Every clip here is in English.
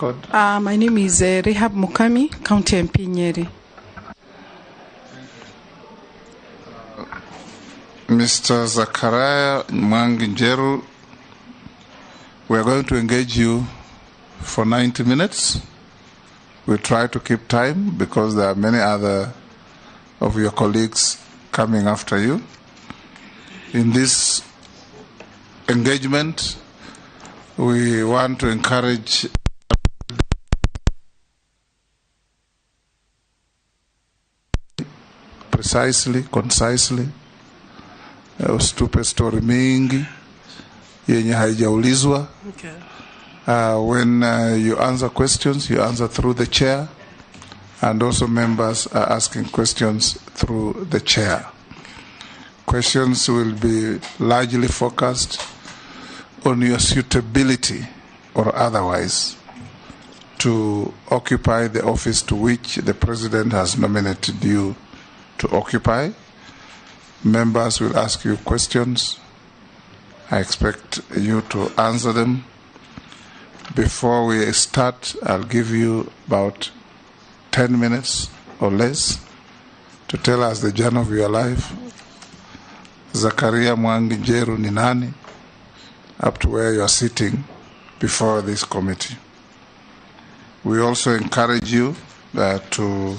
My name is Rehab Mukami, County MP Nyeri. Mr. Zacharia Njeru, we are going to engage you for 90 minutes. We'll try to keep time because there are many other of your colleagues coming after you. In this engagement, we want to encourage precisely, concisely. Ustupe story mingi yenye haijaulizwa. When you answer questions, you answer through the chair, and also members are asking questions through the chair. Questions will be largely focused on your suitability or otherwise to occupy the office to which the President has nominated you to occupy. Members will ask you questions. I expect you to answer them. Before we start, I'll give you about 10 minutes or less to tell us the journey of your life. Zacharia Njeru ni nani, up to where you are sitting before this committee. We also encourage you to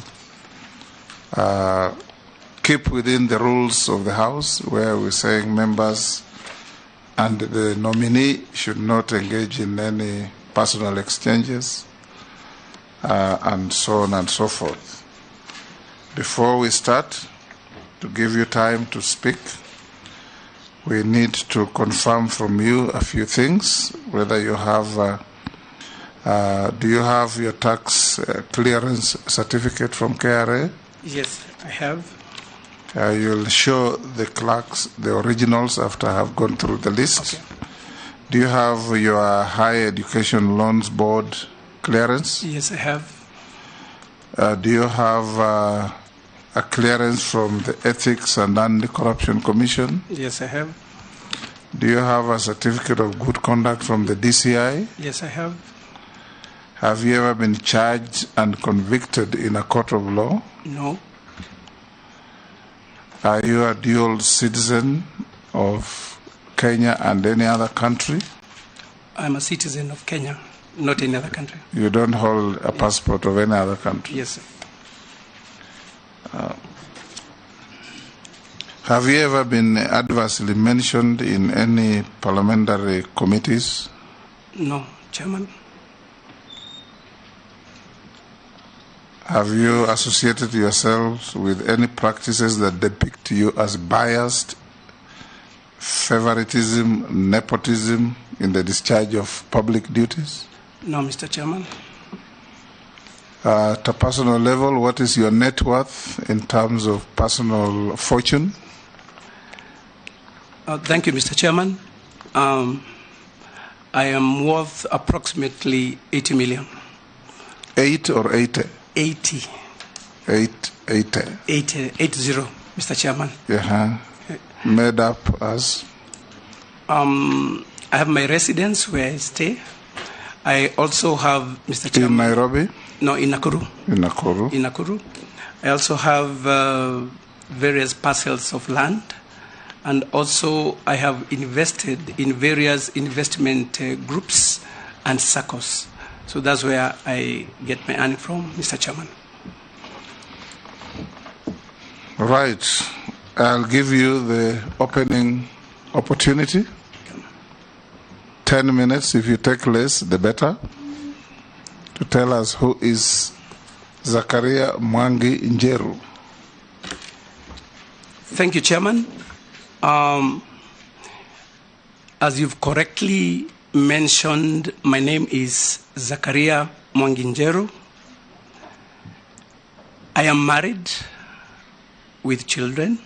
keep within the rules of the House, where we're saying members and the nominee should not engage in any personal exchanges, and so on and so forth. Before we start, to give you time to speak, we need to confirm from you a few things, whether you have, do you have your tax clearance certificate from KRA? Yes, I have. You'll show the clerks the originals after I have gone through the list. Okay. Do you have your Higher Education Loans Board clearance? Yes, I have. Do you have a clearance from the Ethics and Anti-Corruption Commission? Yes, I have. Do you have a certificate of good conduct from the DCI? Yes, I have. Have you ever been charged and convicted in a court of law? No. Are you a dual citizen of Kenya and any other country? I'm a citizen of Kenya, not any other country. You don't hold a passport of any other country? Yes, sir. Have you ever been adversely mentioned in any parliamentary committees? No, Chairman. Have you associated yourselves with any practices that depict you as biased, favoritism, nepotism in the discharge of public duties? No, Mr. Chairman. At a personal level, what is your net worth in terms of personal fortune? Thank you, Mr. Chairman. I am worth approximately 80 million. 8 or 80? 80. 80. 80, Mr. Chairman. Yeah. Made up as? I have my residence where I stay. I also have, Mr. Chairman. In Nairobi? No, in Nakuru. In Nakuru. In Nakuru. I also have various parcels of land, and also I have invested in various investment groups and circles. So that's where I get my earning from, Mr. Chairman. Right. I'll give you the opening opportunity. 10 minutes. If you take less, the better. To tell us who is Zacharia Njeru. Thank you, Chairman. As you've correctly mentioned, my name is Zacharia Njeru. I am married with children,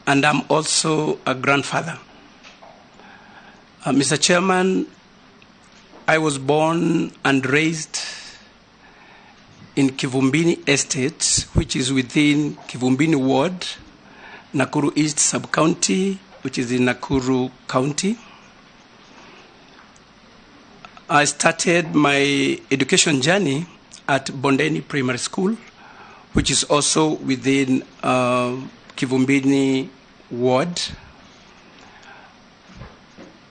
and I'm also a grandfather. Mr. Chairman, I was born and raised in Kivumbini Estate, which is within Kivumbini Ward, Nakuru East Sub-County, which is in Nakuru County. I started my education journey at Bondeni Primary School, which is also within Kivumbini ward.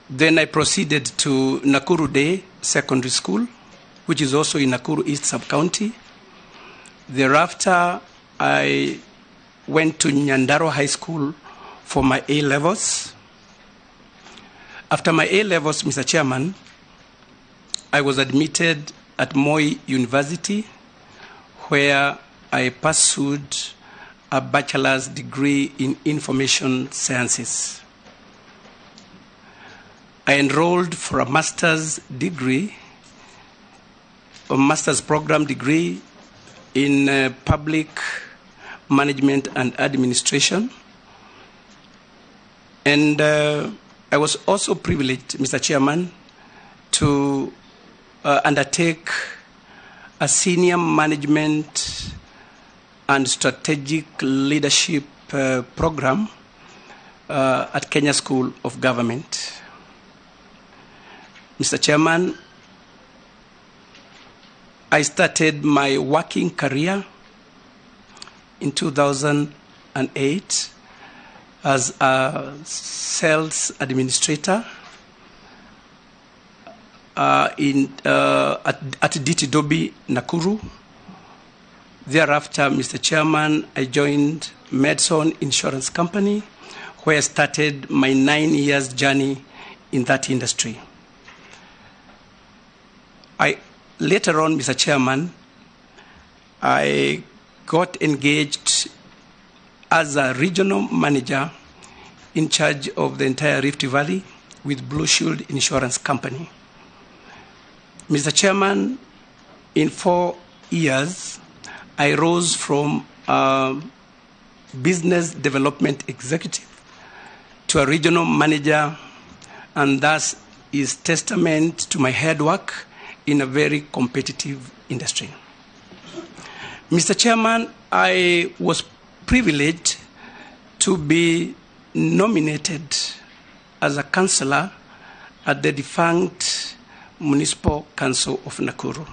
Then I proceeded to Nakuru Day Secondary School, which is also in Nakuru East Sub-County. Thereafter, I went to Nyandarua High School for my A-levels. After my A-levels, Mr. Chairman, I was admitted at Moi University, where I pursued a bachelor's degree in information sciences. I enrolled for a master's degree, a master's program degree in public management and administration. And I was also privileged, Mr. Chairman, to undertake a senior management and strategic leadership program at Kenya School of Government. Mr. Chairman, I started my working career in 2008 as a sales administrator at DT Dobi, Nakuru. Thereafter, Mr. Chairman, I joined Medson Insurance Company, where I started my 9 years journey in that industry. Later on, Mr. Chairman, I got engaged as a regional manager in charge of the entire Rift Valley with Blue Shield Insurance Company. Mr. Chairman, in 4 years, I rose from a business development executive to a regional manager, and thus is testament to my hard work in a very competitive industry. Mr. Chairman, I was privileged to be nominated as a councillor at the defunct Municipal Council of Nakuru.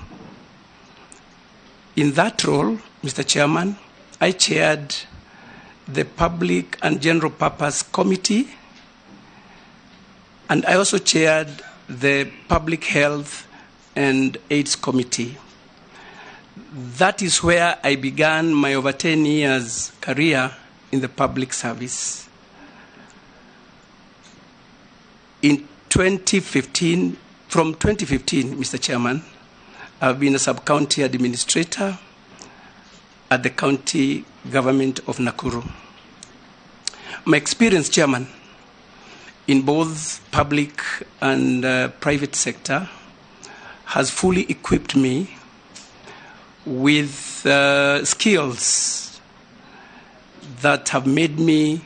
In that role, Mr. Chairman, I chaired the Public and General Purpose Committee, and I also chaired the Public Health and AIDS Committee. That is where I began my over 10 years career in the public service. In 2015, from 2015, Mr. Chairman, I've been a sub-county administrator at the county government of Nakuru. My experience, Chairman, in both public and private sector has fully equipped me with skills that have made me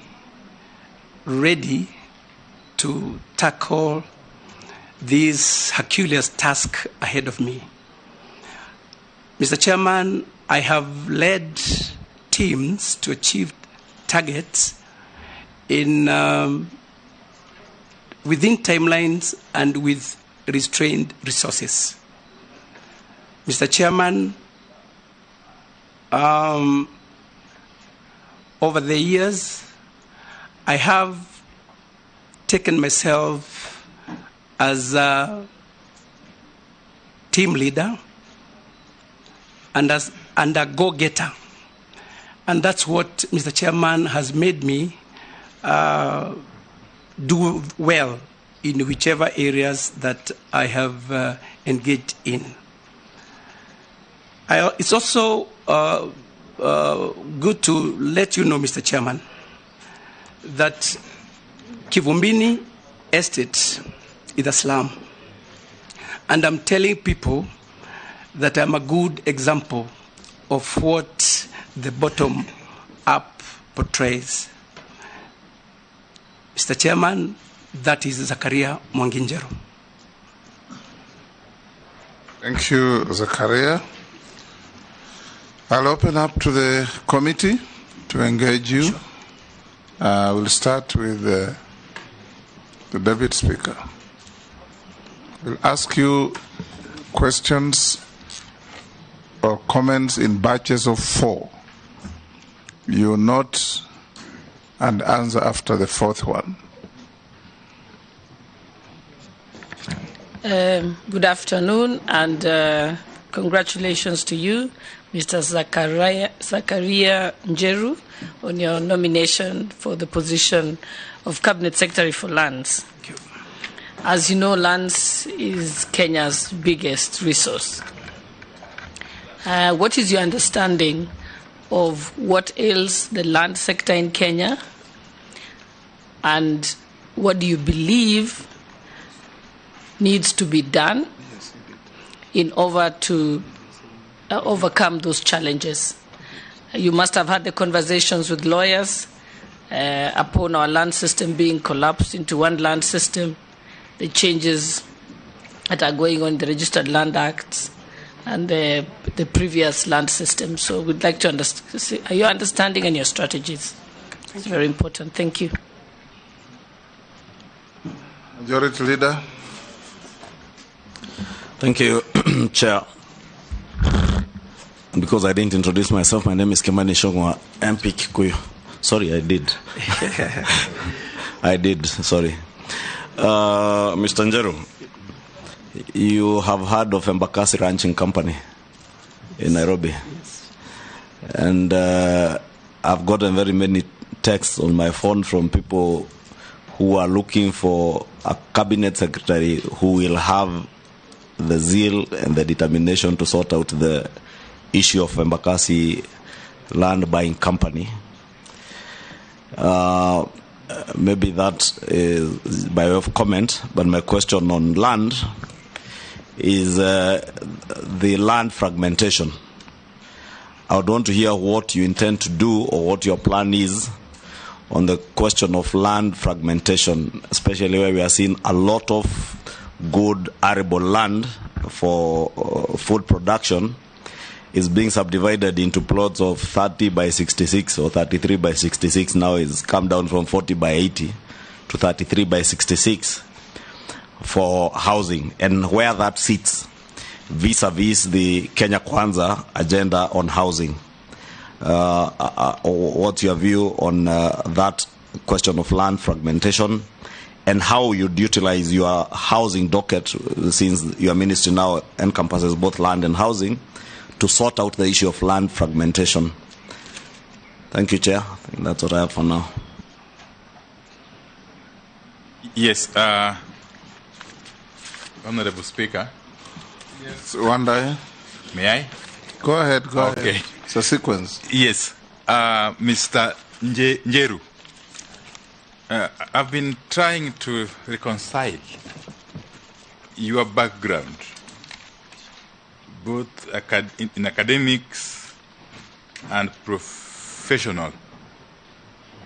ready to tackle this Herculean task ahead of me. Mr. Chairman, I have led teams to achieve targets in within timelines and with restrained resources. Mr. Chairman, over the years, I have taken myself as a team leader and as a go-getter. And that's what, Mr. Chairman, has made me do well in whichever areas that I have engaged in. It's also good to let you know, Mr. Chairman, that Kivumbini Estate is a slum. And I'm telling people that I'm a good example of what the bottom up portrays. Mr. Chairman, that is Zacharia Njeru. Thank you, Zacharia. I'll open up to the committee to engage you. Sure. We'll start with the Deputy Speaker. We'll ask you questions or comments in batches of 4. You note and answer after the 4th one. Good afternoon, and congratulations to you, Mr. Zacharia Njeru, on your nomination for the position of Cabinet Secretary for Lands. Thank you. As you know, lands is Kenya's biggest resource. What is your understanding of what ails the land sector in Kenya, and what do you believe needs to be done in order to overcome those challenges? You must have had the conversations with lawyers upon our land system being collapsed into one land system, the changes that are going on in the Registered Land Acts and the previous land system. So we'd like to understand your understanding and your strategies. It's very important. Thank you. Majority Leader. Thank you, Chair. Because I didn't introduce myself, my name is Kimani Shongwa, MP Kikuyu. Sorry, I did. I did, sorry. Mr. Njeru, you have heard of Embakasi Ranching Company in Nairobi. Yes. And I've gotten very many texts on my phone from people who are looking for a cabinet secretary who will have the zeal and the determination to sort out the issue of Embakasi land buying company. Maybe that is by way of comment, but my question on land is the land fragmentation. I would want to hear what you intend to do or what your plan is on the question of land fragmentation, especially where we are seeing a lot of good arable land for food production is being subdivided into plots of 30 by 66 or 33 by 66. Now it's come down from 40 by 80 to 33 by 66 for housing, and where that sits vis-a-vis the Kenya Kwanza agenda on housing. What's your view on that question of land fragmentation, and how you'd utilize your housing docket, since your ministry now encompasses both land and housing, to sort out the issue of land fragmentation? Thank you, Chair. I think that's what I have for now. Yes, Honorable Speaker. Yes, Wanda. May I? Go ahead, go Okay. ahead. It's a sequence. Yes, Mr. Njeru. I've been trying to reconcile your background, both in academics and professional,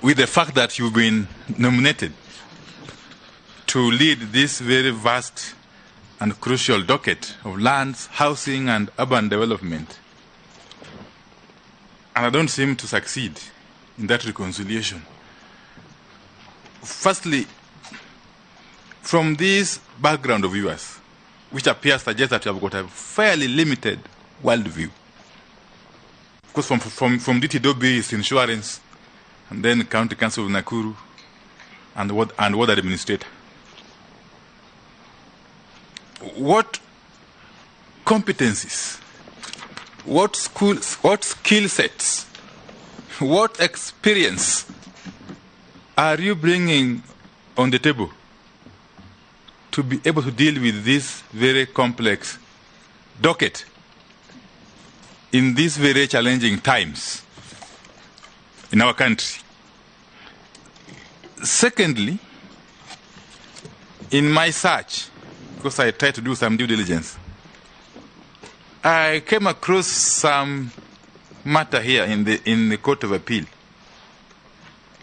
with the fact that you've been nominated to lead this very vast and crucial docket of lands, housing, and urban development. And I don't seem to succeed in that reconciliation. Firstly, from this background of yours, which appears to suggest that you have got a fairly limited worldview. Because from DT Dobi's insurance, and then County Council of Nakuru, and ward administrator. What competencies, what skill sets, what experience are you bringing on the table to be able to deal with this very complex docket in these very challenging times in our country? Secondly, in my search, because I tried to do some due diligence, I came across some matter here in the Court of Appeal,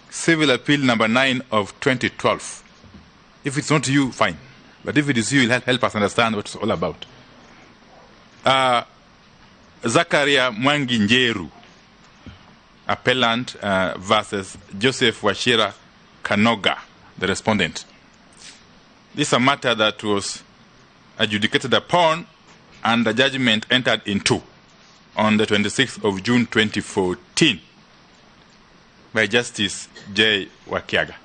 Civil Appeal number 9 of 2012. If it's not you, fine. But if it is you, it'll help us understand what it's all about. Zacharia Njeru, appellant, versus Joseph Wachira Kanoga, the respondent. This is a matter that was adjudicated upon and the judgment entered into on the 26th of June 2014 by Justice J. Wakiaga.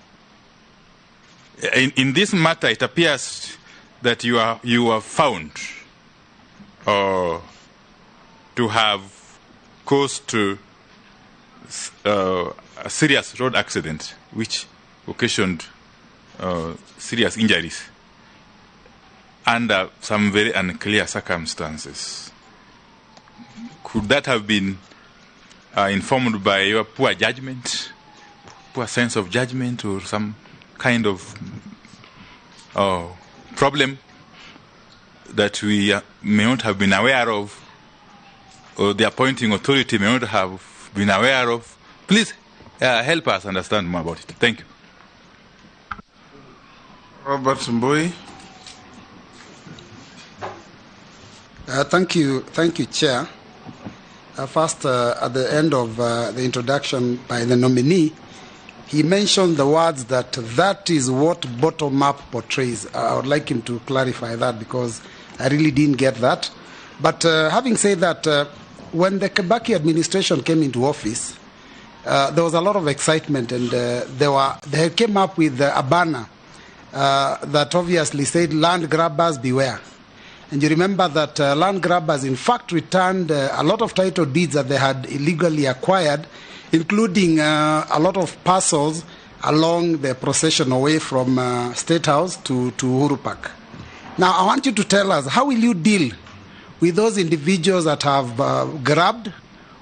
In this matter, it appears that you are found to have caused a serious road accident which occasioned serious injuries under some very unclear circumstances. Could that have been informed by your poor judgment, poor sense of judgment, or some kind of problem that we may not have been aware of, or the appointing authority may not have been aware of? Please help us understand more about it. Thank you. Robert Mbui. Thank you, Chair. First, at the end of the introduction by the nominee, he mentioned the words that is what bottom-up portrays. I would like him to clarify that because I really didn't get that. But having said that, when the Kibaki administration came into office, there was a lot of excitement, and they came up with a banner that obviously said, "Land grabbers beware." And you remember that land grabbers, in fact, returned a lot of title deeds that they had illegally acquired, including a lot of parcels along the procession away from State House to Uhuru Park. Now, I want you to tell us, how will you deal with those individuals that have grabbed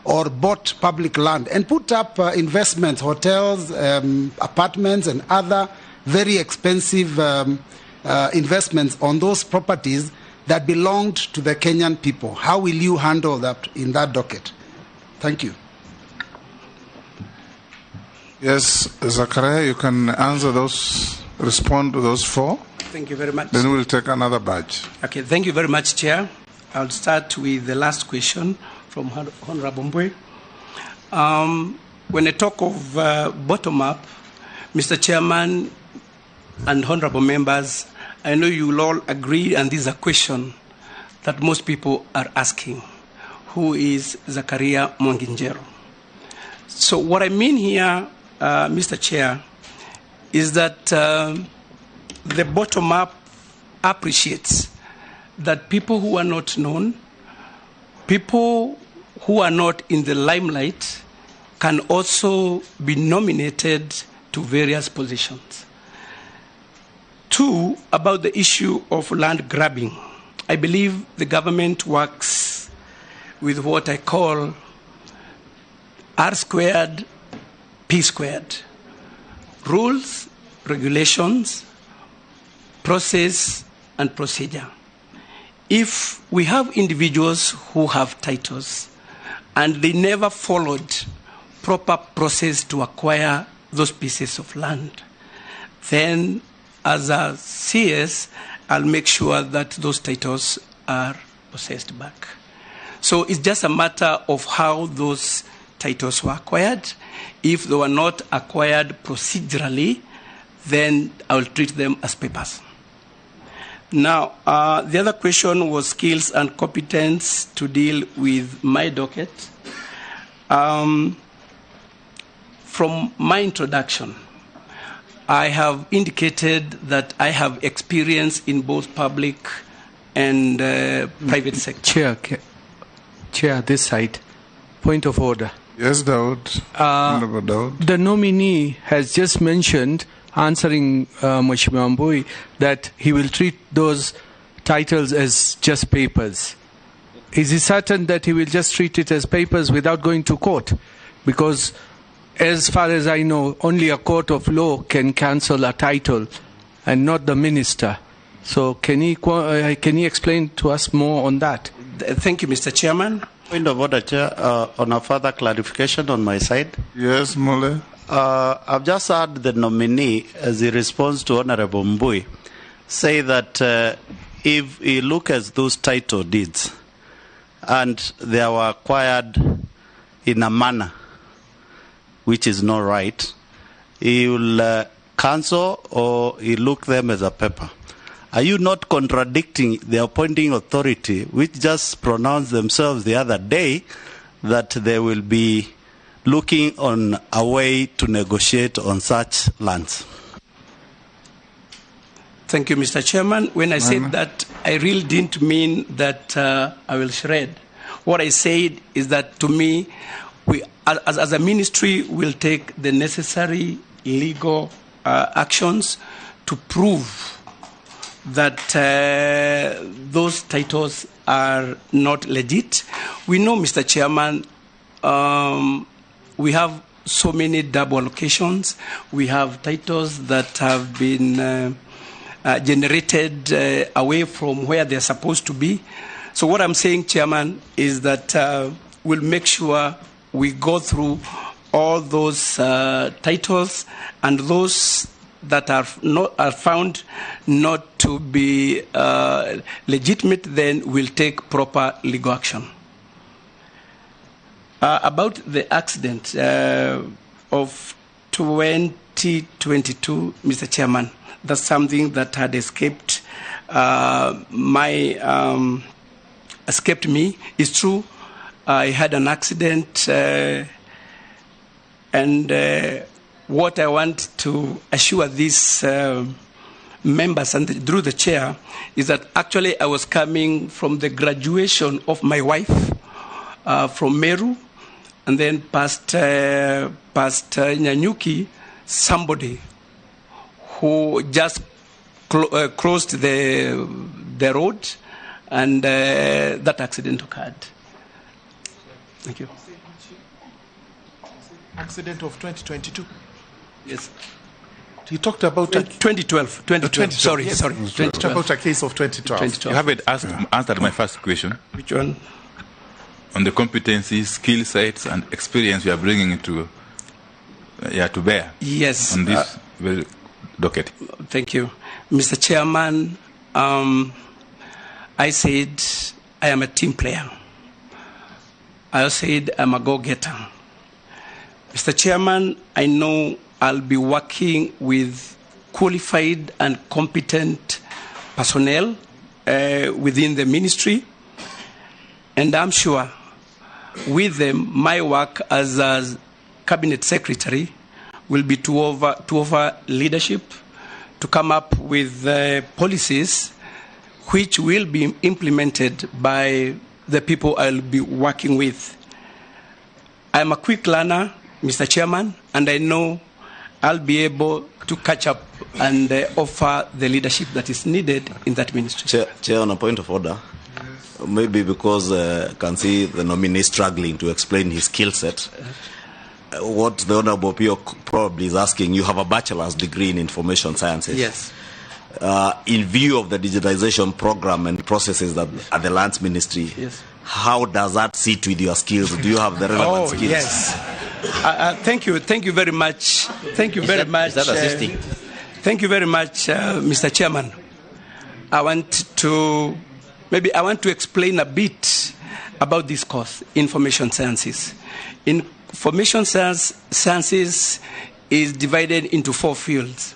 or bought public land and put up investments, hotels, apartments, and other very expensive investments on those properties that belonged to the Kenyan people? How will you handle that in that docket? Thank you. Yes, Zacharia, you can answer those, respond to those four. Thank you very much. Then we'll take another batch. Okay, thank you very much, Chair. I'll start with the last question from Honorable Mbui. When I talk of bottom-up, Mr. Chairman and honorable members, I know you will all agree, and this is a question that most people are asking: who is Zacharia Njeru? So what I mean here, Mr. Chair, is that the bottom-up appreciates that people who are not known, people who are not in the limelight, can also be nominated to various positions. Two, about the issue of land grabbing, I believe the government works with what I call R squared, P squared. Rules, regulations, process, and procedure. If we have individuals who have titles and they never followed proper process to acquire those pieces of land, then as a CS, I'll make sure that those titles are possessed back. So it's just a matter of how those titles were acquired. If they were not acquired procedurally, then I'll treat them as papers. Now, the other question was skills and competence to deal with my docket. From my introduction, I have indicated that I have experience in both public and private sector. Chair, this side. Point of order. Yes, Daud. Honorable Daud. The nominee has just mentioned, answering Mheshimiwa Mbui, that he will treat those titles as just papers. Is he certain that he will just treat it as papers without going to court? Because as far as I know, only a court of law can cancel a title and not the minister. So can he explain to us more on that? Thank you, Mr. Chairman. Point of order, Chair, on a further clarification on my side. Yes, Mole. I've just heard the nominee, as he responds to Honorable Mbui, say that if he look at those title deeds and they were acquired in a manner which is not right, he will cancel or he look them as a paper. Are you not contradicting the appointing authority, which just pronounced themselves the other day that they will be looking on a way to negotiate on such lands? Thank you, Mr. Chairman. When I said that, I really didn't mean that I will shred. What I said is that, to me, we, as a ministry, will take the necessary legal actions to prove that those titles are not legit. We know, Mr. Chairman, we have so many double allocations. We have titles that have been generated away from where they're supposed to be. So what I'm saying, Chairman, is that we'll make sure we go through all those titles, and those that are found not to be legitimate, then we'll take proper legal action. About the accident of 2022, Mr. Chairman, that's something that had escaped escaped me. It's true, I had an accident, and what I want to assure these members and through the chair is that actually I was coming from the graduation of my wife from Meru, and then past Nyanyuki, somebody who just crossed the road, and that accident occurred. Thank you. Accident of 2022? Yes. You talked about 2012. 2012. Sorry. Yes. 2012. Talked about a case of 2012. You haven't answered my first question. Which one? On the competencies, skill sets, and experience you are bringing to bear. Yes. On this very docket. Thank you, Mr. Chairman. I said I am a team player. I said I'm a go-getter. Mr. Chairman, I know I'll be working with qualified and competent personnel within the ministry, and I'm sure with them, my work as a cabinet secretary will be to offer leadership, to come up with policies which will be implemented by the people I'll be working with. I'm a quick learner, Mr. Chairman, and I know I'll be able to catch up and offer the leadership that is needed in that ministry. Chair, on a point of order, maybe because I can see the nominee struggling to explain his skill set. What the Honorable Pio probably is asking, you have a bachelor's degree in information sciences. Yes. In view of the digitization program and processes that at the Lands Ministry, yes, how does that sit with your skills? Do you have the relevant skills? Yes. Thank you very much. Thank you very much. Is that assisting? Thank you very much, Mr. Chairman. I want to explain a bit about this course, information sciences. Information sciences is divided into 4 fields: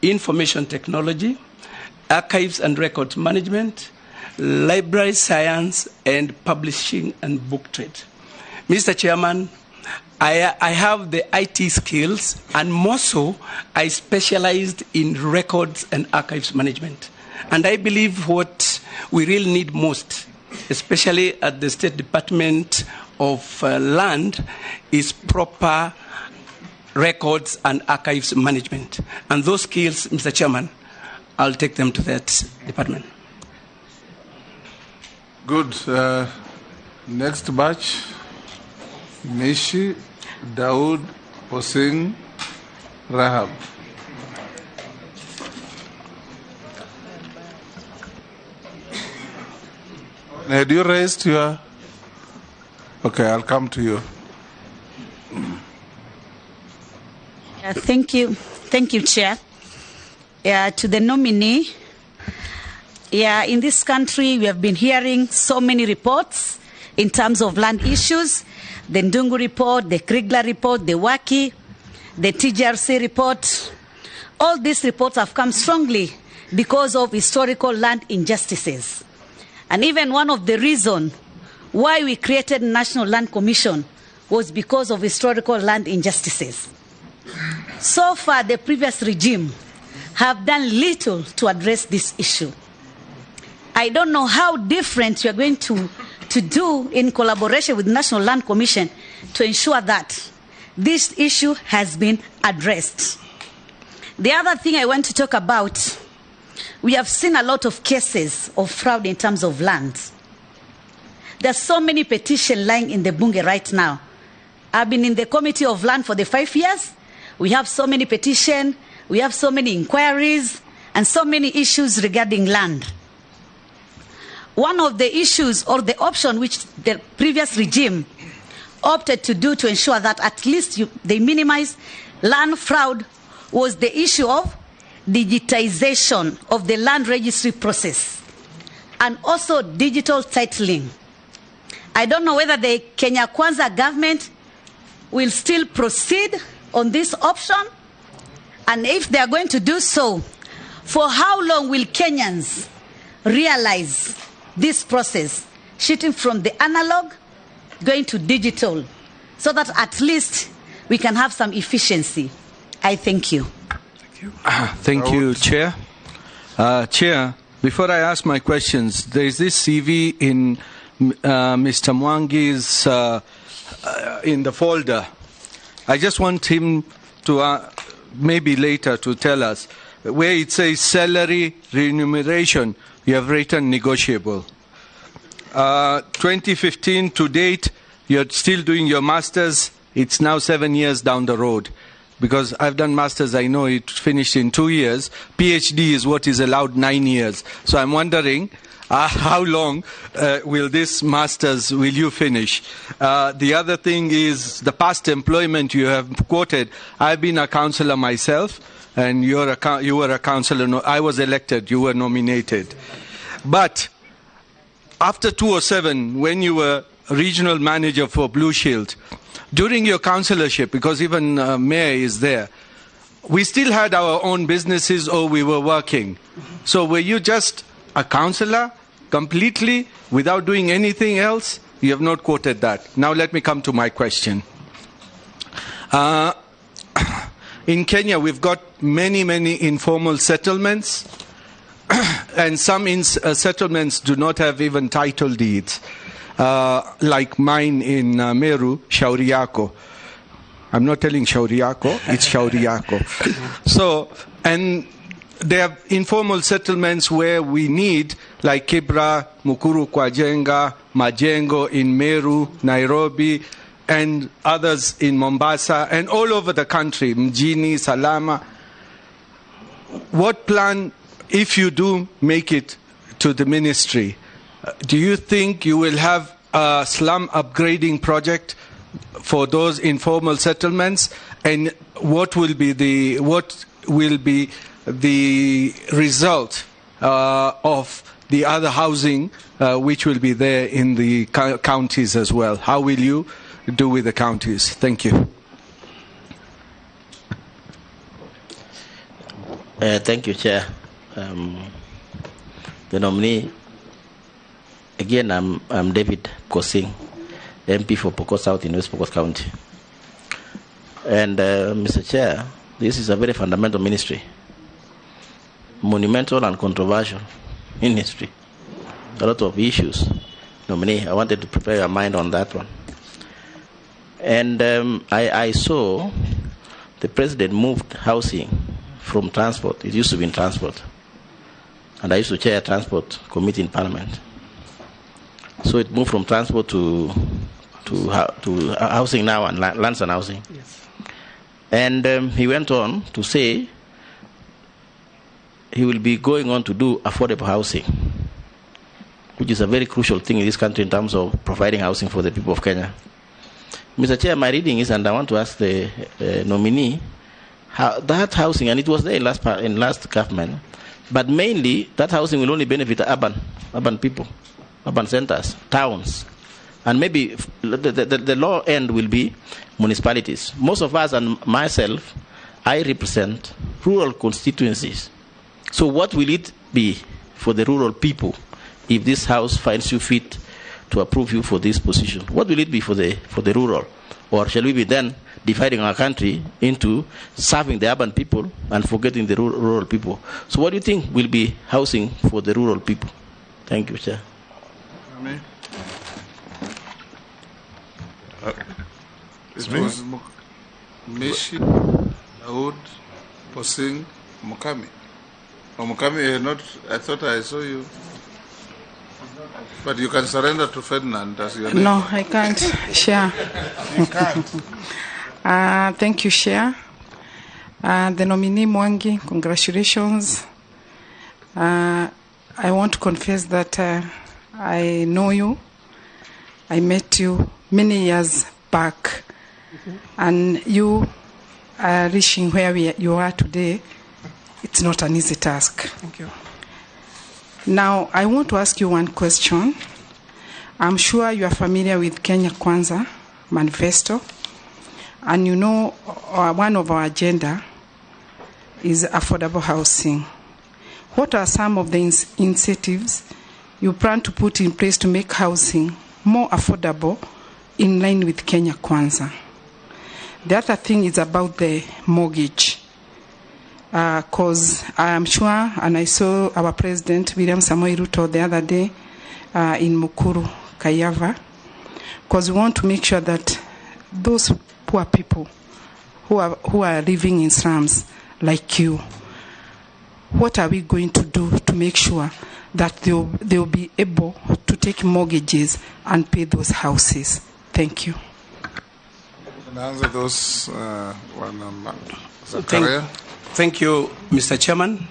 information technology, archives and records management, library science, and publishing and book trade. Mr. Chairman, I have the IT skills, and more so, I specialized in records and archives management. And I believe what we really need most, especially at the State Department of Land, is proper records and archives management. And those skills, Mr. Chairman, I'll take them to that department. Good. Next batch, Nishi, Daoud, Osing, Rahab. Had you raised your... Okay, I'll come to you. Thank you. Thank you, Chair. To the nominee, in this country, we have been hearing so many reports in terms of land issues: the Ndungu report, the Kriegler report, the Waki, the TGRC report. All these reports have come strongly because of historical land injustices. And even one of the reasons why we created National Land Commission was because of historical land injustices. So far, the previous regime have done little to address this issue. I don't know how different you are going to do in collaboration with National Land Commission to ensure that this issue has been addressed. The other thing I want to talk about, we have seen a lot of cases of fraud in terms of land. There are so many petitions lying in the Bunge right now. I've been in the Committee of Land for the 5 years. We have so many petitions, we have so many inquiries, and so many issues regarding land. One of the issues or the option which the previous regime opted to do to ensure that at least they minimize land fraud was the issue of digitization of the land registry process and also digital titling. I don't know whether the Kenya Kwanza government will still proceed on this option, and if they are going to do so, for how long will Kenyans realize this process, shifting from the analog going to digital, so that at least we can have some efficiency? I thank you. Thank you, Chair. Chair, before I ask my questions, there is this CV in Mr. Mwangi's in the folder. I just want him to maybe later to tell us where it says salary remuneration. You have written negotiable. 2015 to date, you're still doing your masters. It's now 7 years down the road. Because I've done masters, I know it finished in 2 years. PhD is what is allowed 9 years. So I'm wondering, how long will this masters will you finish? The other thing is the past employment you have quoted. I've been a councillor myself, and you were a councillor. No, I was elected. You were nominated. But after 2007, when you were regional manager for Blue Shield, during your councillorship, because even mayor is there, we still had our own businesses or we were working. So were you just a councillor completely without doing anything else? You have not quoted that. Now let me come to my question. In Kenya, we've got many informal settlements, and some settlements do not have even title deeds. Like mine in Meru, Shauri Yako. I'm not telling Shauri Yako, it's Shauri Yako. So, and there are informal settlements where we need, like Kibra, Mukuru Kwajenga, Majengo in Meru, Nairobi, and others in Mombasa, and all over the country, Mjini, Salama. What plan, if you do make it to the ministry, do you think you will have a slum upgrading project for those informal settlements? And what will be the result of the other housing which will be there in the counties as well? How will you do with the counties? Thank you. Thank you, Chair. The nominee. Again, I'm David Kosing, MP for Pokot South in West Pokot County. And Mr. Chair, this is a very fundamental ministry, monumental and controversial ministry. A lot of issues. Nominee, I wanted to prepare your mind on that one. And I saw the president moved housing from transport. It used to be in transport. And I used to chair a transport committee in Parliament. So it moved from transport to housing now, and lands and housing. Yes. And he went on to say he will be going on to do affordable housing, which is a very crucial thing in this country in terms of providing housing for the people of Kenya. Mr. Chair, my reading is, and I want to ask the nominee, how that housing, and it was there in last government, but mainly that housing will only benefit urban people. Urban centers, towns, and maybe the low end will be municipalities. Most of us and myself, I represent rural constituencies, So what will it be for the rural people if this House finds you fit to approve you for this position? What will it be for the rural? Or shall we be then dividing our country into serving the urban people and forgetting the rural people? So what do you think will be housing for the rural people? Thank you, Chair. It was Mishi, Daoud, Posing, Mukami. Oh, Mukami, not. I thought I saw you. But you can surrender to Ferdinand as your name. No, I can't share. You can't. Thank you, Chair. The nominee Mwangi, congratulations. I want to confess that I know you. I met you many years back. And you are reaching where you are today. It's not an easy task. Thank you. Now, I want to ask you one question. I'm sure you are familiar with Kenya Kwanza manifesto. And you know one of our agenda is affordable housing. What are some of the incentives you plan to put in place to make housing more affordable in line with Kenya Kwanza? The other thing is about the mortgage. Because I am sure, and I saw our President, William Samoei Ruto, the other day in Mukuru, Kayava, because we want to make sure that those poor people who are living in slums like you, what are we going to do to make sure that they'll be able to take mortgages and pay those houses? Thank you. Can I answer those one, Zacharia? Thank you, Mr. Chairman.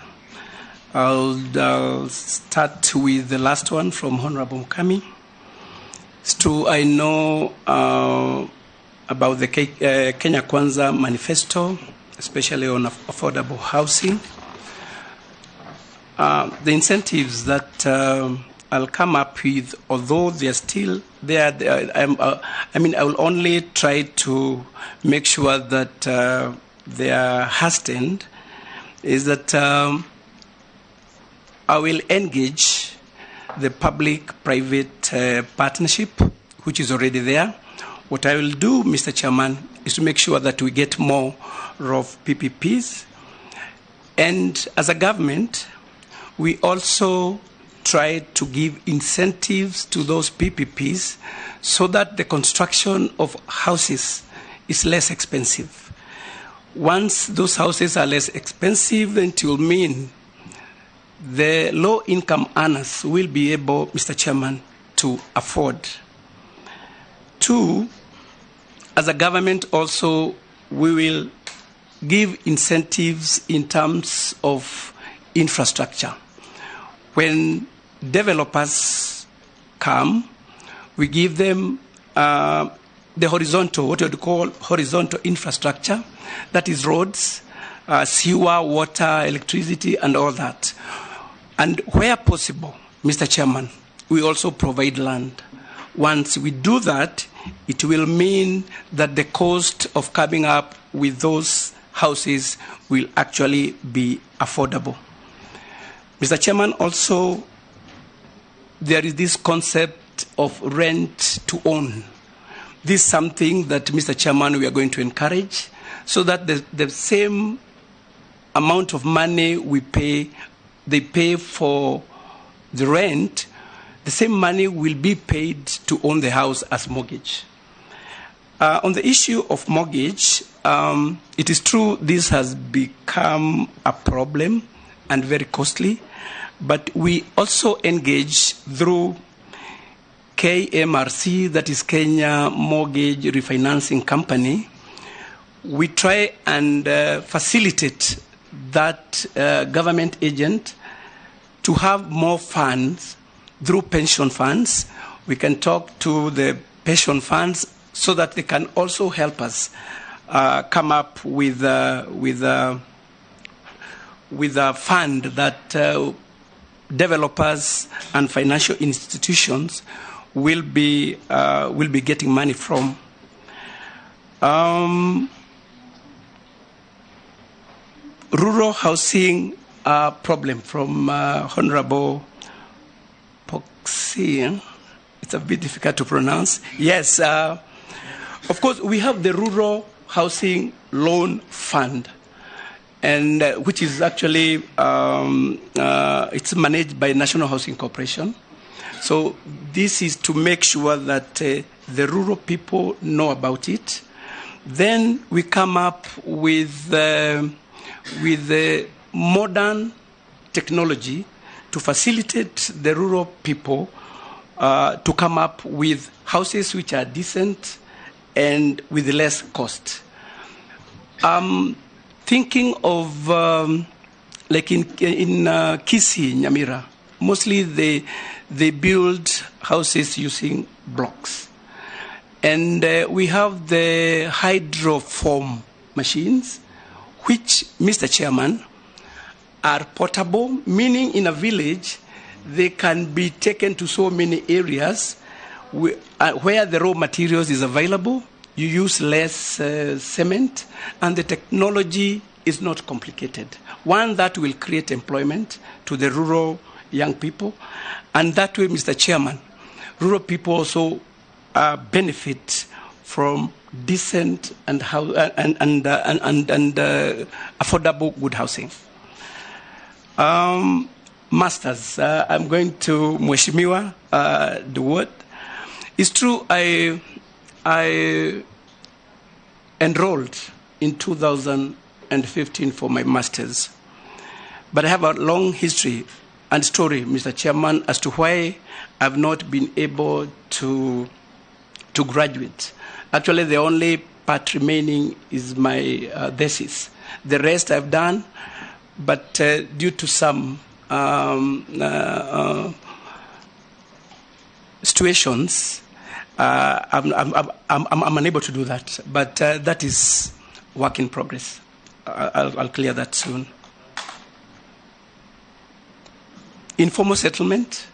I'll start with the last one from Honorable Mukami. It's true, I know about the Kenya Kwanza manifesto, especially on affordable housing. The incentives that I'll come up with, although they're still there, I will only try to make sure that they are hastened, is that I will engage the public-private partnership, which is already there. What I will do, Mr. Chairman, is to make sure that we get more of PPPs. And as a government, we also try to give incentives to those PPPs so that the construction of houses is less expensive. Once those houses are less expensive, then it will mean the low-income earners will be able, Mr. Chairman, to afford. Two, as a government also, we will give incentives in terms of infrastructure. When developers come, we give them the horizontal, what you would call horizontal infrastructure, that is roads, sewer, water, electricity, and all that. And where possible, Mr. Chairman, we also provide land. Once we do that, it will mean that the cost of coming up with those houses will actually be affordable. Mr. Chairman, also, there is this concept of rent to own. This is something that, Mr. Chairman, we are going to encourage so that the same amount of money they pay for the rent, the same money will be paid to own the house as mortgage. On the issue of mortgage, it is true this has become a problem and very costly, but we also engage through KMRC, that is Kenya Mortgage Refinancing Company. We try and facilitate that government agent to have more funds through pension funds. We can talk to the pension funds so that they can also help us come up with a fund that developers and financial institutions will be getting money from. Rural housing, problem from Honorable Poxy. It's a bit difficult to pronounce. Yes, of course, we have the Rural Housing Loan Fund, and which is actually it's managed by National Housing Corporation. So this is to make sure that the rural people know about it. Then we come up with the modern technology to facilitate the rural people to come up with houses which are decent and with less cost. Thinking of like in Kisii, Nyamira, mostly they build houses using blocks. And we have the hydroform machines, which, Mr. Chairman, are portable, meaning in a village, they can be taken to so many areas where the raw materials is available. You use less cement, and the technology is not complicated. One, that will create employment to the rural young people, and that way, Mr. Chairman, rural people also benefit from decent and affordable good housing. Masters, I'm going to Mheshimiwa the word. It's true, I enrolled in 2015 for my masters, but I have a long history and story, Mr. Chairman, as to why I've not been able to graduate. Actually, the only part remaining is my thesis. The rest I've done, but due to some situations, I'm unable to do that. But that is work in progress. I'll clear that soon. Informal settlement,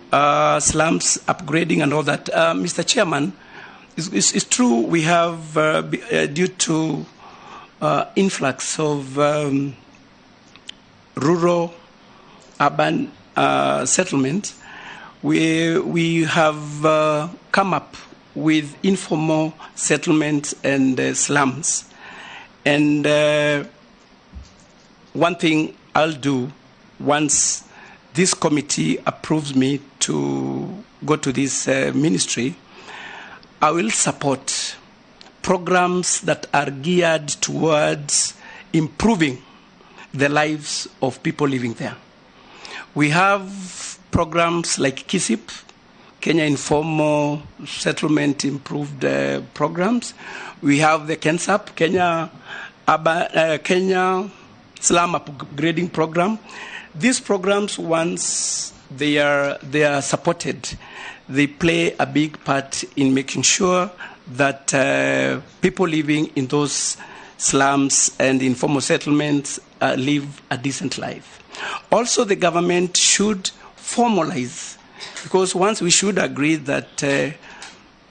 slums upgrading and all that. Mr. Chairman, it's true we have, due to influx of rural urban settlement, we have come up with informal settlements and slums. And one thing I'll do once this committee approves me to go to this ministry, I will support programs that are geared towards improving the lives of people living there. We have programs like KISIP, Kenya Informal Settlement Improved Programs. We have the KENSAP, Kenya Slum Upgrading Program. These programs, once they are supported, they play a big part in making sure that people living in those slums and informal settlements live a decent life. Also, the government should formalize, because once we should agree that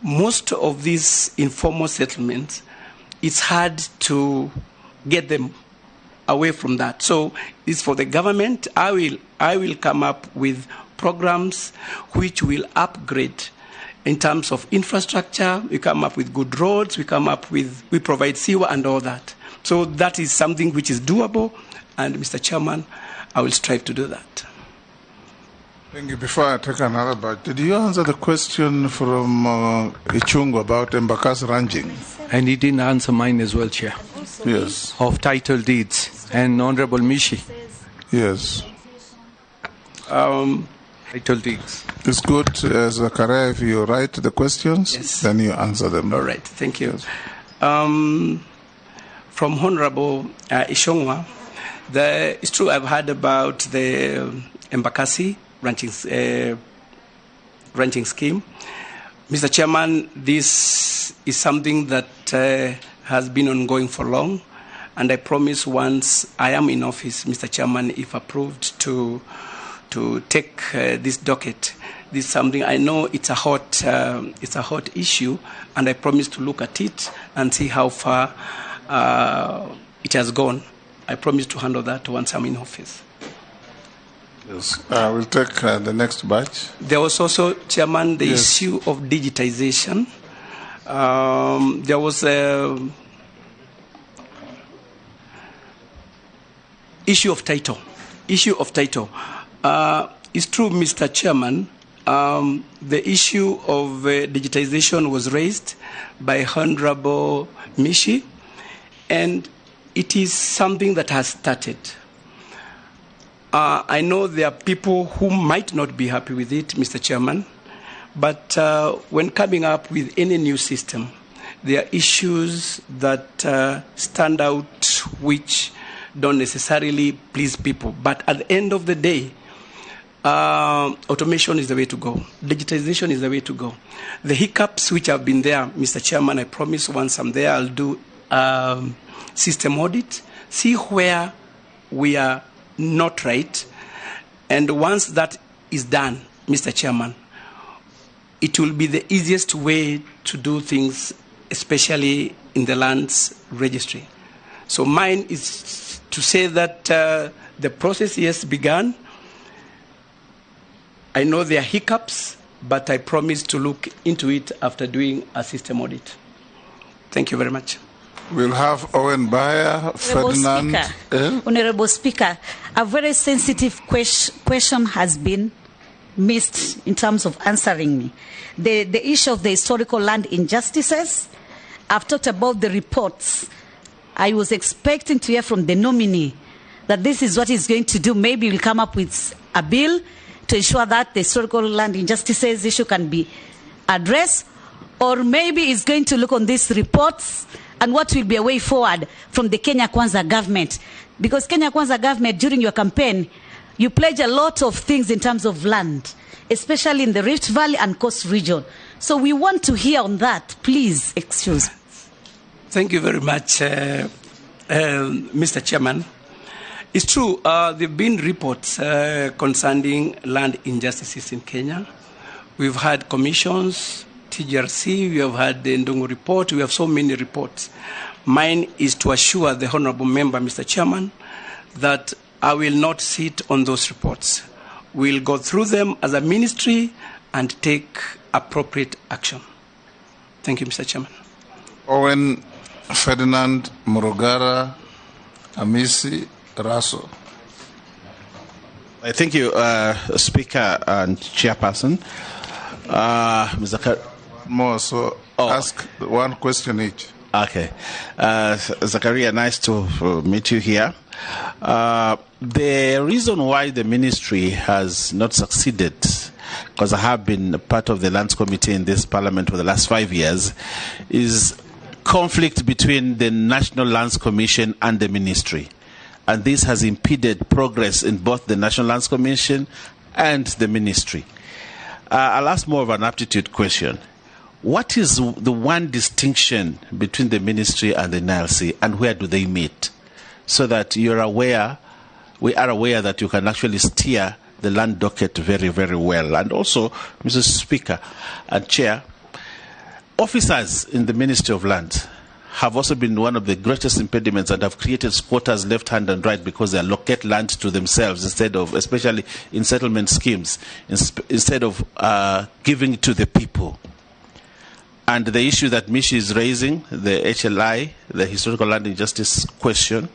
most of these informal settlements, it's hard to get them away from that. So it's for the government. I will come up with programs which will upgrade in terms of infrastructure. We come up with good roads. We provide sewer and all that. So that is something which is doable. And Mr. Chairman, I will strive to do that. Thank you. Before I take another part, did you answer the question from Ichungu about Embakasi ranching? And he didn't answer mine as well, Chair. Yes. Of title deeds. And Honorable Mishi. Yes. Title deeds. It's good, Zacharia, if you write the questions, yes, then you answer them. All right. Thank you. Yes. From Honorable Ishongwa, it's true I've heard about the Embakasi ranching scheme. Mr. Chairman, this is something that has been ongoing for long, and I promise once I am in office, Mr. Chairman, if approved, to take this docket. This is something I know it's a hot issue, and I promise to look at it and see how far it has gone. I promise to handle that once I'm in office. Yes. We'll take the next batch. There was also, Chairman, the issue of digitization. There was a issue of title. It's true, Mr. Chairman, the issue of digitization was raised by Honorable Mishi, and it is something that has started. I know there are people who might not be happy with it, Mr. Chairman, but when coming up with any new system, there are issues that stand out which don't necessarily please people. But at the end of the day, automation is the way to go. Digitization is the way to go. The hiccups which have been there, Mr. Chairman, I promise once I'm there, I'll do system audit, see where we are not right. And once that is done, Mr. Chairman, it will be the easiest way to do things, especially in the lands registry. So mine is to say that the process has begun. I know there are hiccups, but I promise to look into it after doing a system audit. Thank you very much. We'll have Owen Bayer, Ferdinand. Honorable Speaker, a very sensitive question has been missed in terms of answering me. The issue of the historical land injustices. I've talked about the reports. I was expecting to hear from the nominee that this is what he's going to do. Maybe we'll come up with a bill to ensure that the historical land injustices issue can be addressed, or maybe he's going to look on these reports and what will be a way forward from the Kenya Kwanza government. Because Kenya Kwanza government, during your campaign, you pledge a lot of things in terms of land, especially in the Rift Valley and Coast region. So we want to hear on that. Please, excuse. Thank you very much, Mr. Chairman. It's true, there have been reports concerning land injustices in Kenya. We've had commissions, TGRC, we have had the Ndungu report, we have so many reports. Mine is to assure the Honourable Member, Mr. Chairman, that I will not sit on those reports. We'll go through them as a ministry and take appropriate action. Thank you, Mr. Chairman. Owen, Ferdinand, Murugara, Amisi, Raso. Thank you, Speaker and Chairperson. Mr. Ask one question each. Okay. Zacharia, nice to meet you here. The reason why the ministry has not succeeded, because I have been part of the Lands Committee in this Parliament for the last 5 years, is conflict between the National Lands Commission and the ministry. And this has impeded progress in both the National Lands Commission and the ministry. I'll ask more of an aptitude question. What is the one distinction between the ministry and the NLC, and where do they meet? So that we are aware that you can actually steer the land docket very, very well. And also, Mr. Speaker and Chair, officers in the Ministry of Lands have also been one of the greatest impediments and have created squatters left hand and right because they allocate land to themselves instead of, especially in settlement schemes, instead of giving it to the people. And the issue that Mishi is raising, the HLI, the historical land injustice question,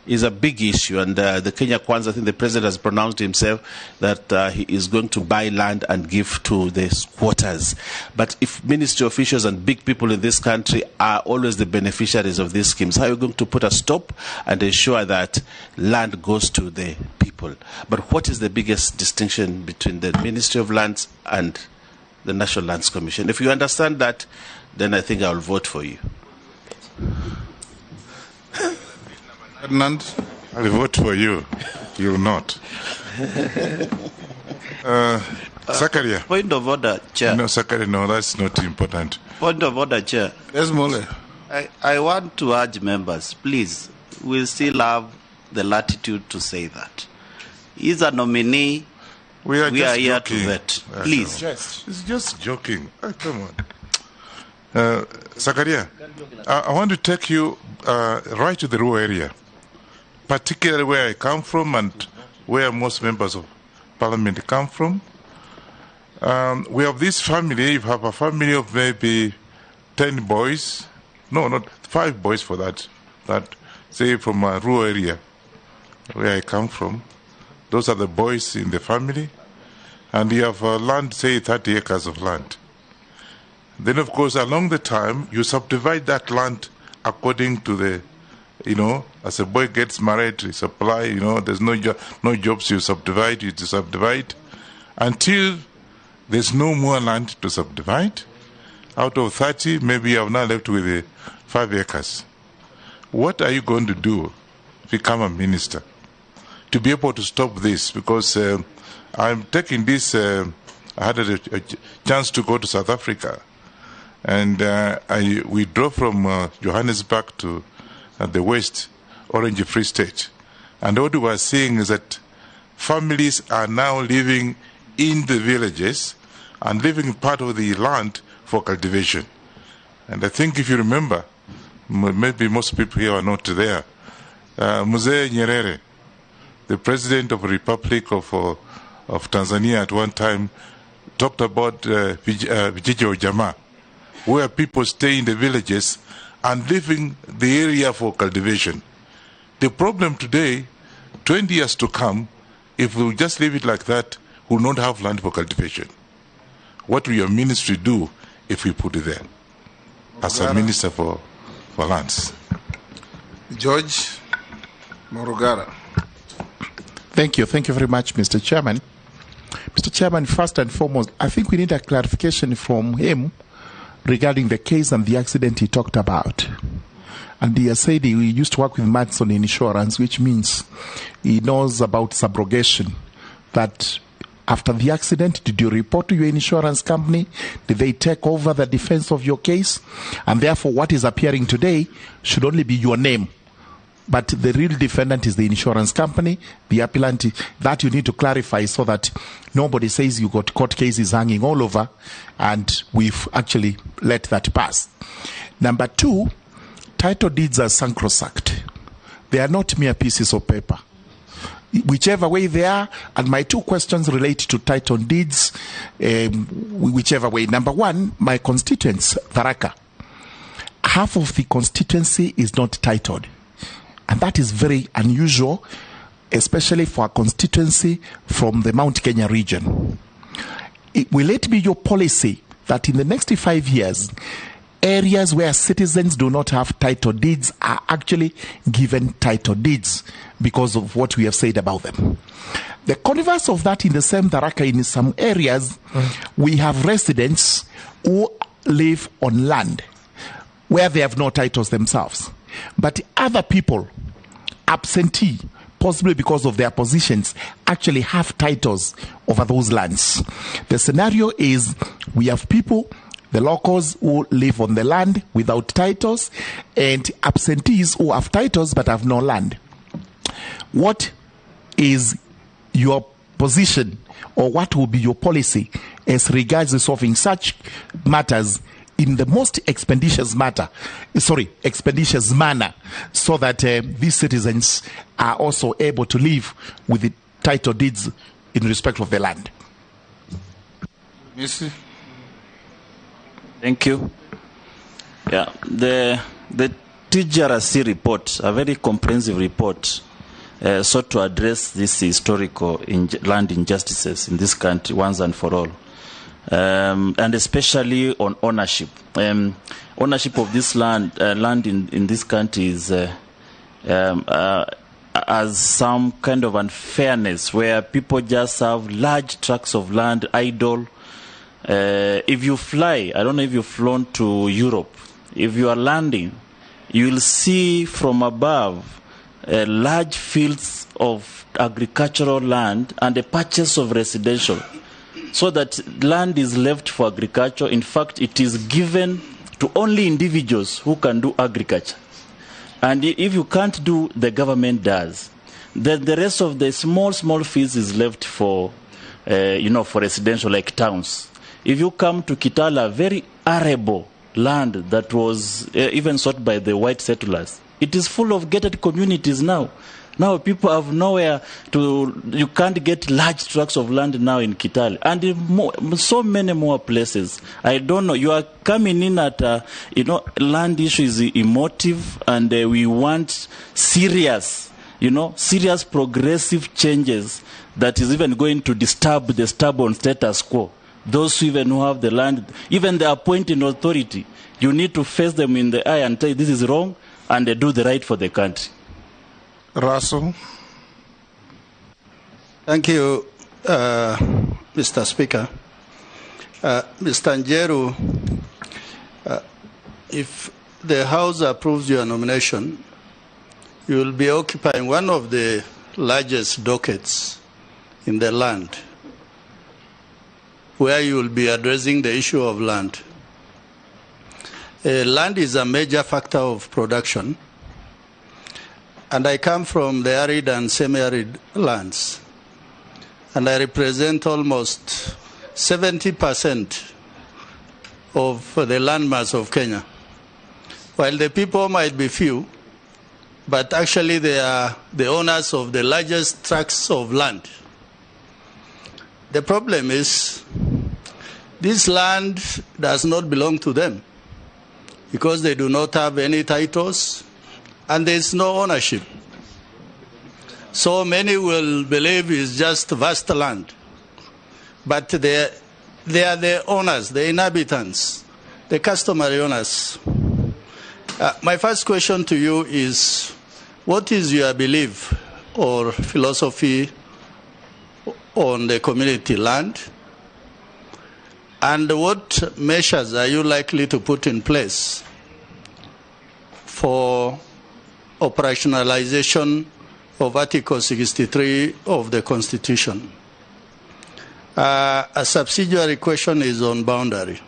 is a big issue. And the Kenya Kwanza, I think the President has pronounced himself that he is going to buy land and give to the squatters. But if ministry officials and big people in this country are always the beneficiaries of these schemes, how are you going to put a stop and ensure that land goes to the people? But what is the biggest distinction between the Ministry of Lands and the National Lands Commission? If you understand that, then I think I will vote for you. Ferdinand, I'll vote for you. You will not. Zacharia. Point of order, Chair. No, Zacharia, no, that's not important. Point of order, Chair. Yes, Mole. I want to urge members, please, we still have the latitude to say that. He's a nominee. We are here to vet. Please. It's just joking. Oh, come on. Zacharia, I want to take you right to the rural area. particularly where I come from and where most members of parliament come from. We have this family, you have a family of maybe 10 boys, no, not 5 boys for that say from a rural area where I come from. Those are the boys in the family. And you have land, say 30 acres of land. Then, of course, along the time, you subdivide that land according to the, as a boy gets married, you supply, there's no jobs, you subdivide until there's no more land to subdivide. Out of 30, maybe you have now left with 5 acres. What are you going to do, become a minister, to be able to stop this? Because I'm taking this, I had a chance to go to South Africa, and we drove from Johannesburg to the West, Orange Free State. And what we were seeing is that families are now living in the villages and living part of the land for cultivation. And I think if you remember, maybe most people here are not there, Mzee Nyerere, the President of the Republic of Tanzania at one time, talked about Vijiji Jamaa, where people stay in the villages and living the area for cultivation. The problem today, 20 years to come, if we just leave it like that, we will not have land for cultivation. What will your ministry do if we put it there as a minister for lands? George Morugara. Thank you very much, Mr. Chairman. Mr. Chairman, first and foremost, I think we need a clarification from him regarding the case and the accident he talked about. And he has said he used to work with Madison Insurance, which means he knows about subrogation. That after the accident, did you report to your insurance company? Did they take over the defense of your case? And therefore, what is appearing today should only be your name. But the real defendant is the insurance company, the appellant. That you need to clarify so that nobody says you got court cases hanging all over, and we've actually let that pass. Number 2, title deeds are sacrosanct. They are not mere pieces of paper. Whichever way they are, and my 2 questions relate to title deeds, whichever way. Number 1, my constituents, Tharaka. Half of the constituency is not titled. And that is very unusual, especially for a constituency from the Mount Kenya region. Will it be your policy that in the next 5 years, areas where citizens do not have title deeds are actually given title deeds because of what we have said about them? The converse of that, in the same Tharaka, in some areas, we have residents who live on land where they have no titles themselves. But other people, absentee, possibly because of their positions, actually have titles over those lands. The scenario is we have people, the locals, who live on the land without titles, and absentees who have titles but have no land. What is your position, or what will be your policy as regards resolving such matters in the most expeditious manner, so that these citizens are also able to live with the title deeds in respect of the land? Missy? Thank you. Yeah, the TGRC report, a very comprehensive report, sought to address these historical land injustices in this country once and for all. And especially on ownership. Ownership of this land in this country is as some kind of unfairness where people just have large tracts of land idle. If you fly, I don't know if you've flown to Europe, if you are landing, you will see from above large fields of agricultural land and a patches of residential. So that land is left for agriculture. In fact, it is given to only individuals who can do agriculture. And if you can't do, the government does. Then the rest of the small fields is left for, for residential, like towns. If you come to Kitala, very arable land that was even sought by the white settlers, it is full of gated communities now. Now people have nowhere to, you can't get large tracts of land now in Kitale. And in so many more places. I don't know, you are coming in at, land issue is emotive, and we want serious, serious progressive changes that is even going to disturb the stubborn status quo. Those who have the land, even the appointing authority, you need to face them in the eye and say this is wrong, and they do the right for the country. Russell. Thank you, Mr. Speaker. Mr. Njeru, if the House approves your nomination, you will be occupying one of the largest dockets in the land, where you will be addressing the issue of land. Land is a major factor of production, and I come from the arid and semi-arid lands, and I represent almost 70% of the landmass of Kenya. While the people might be few, but actually they are the owners of the largest tracts of land. The problem is, this land does not belong to them because they do not have any titles and there is no ownership. So many will believe it's just vast land, but they are the owners, the inhabitants, the customary owners. My first question to you is, what is your belief or philosophy on the community land? And what measures are you likely to put in place for operationalization of Article 63 of the Constitution? A subsidiary question is on boundary.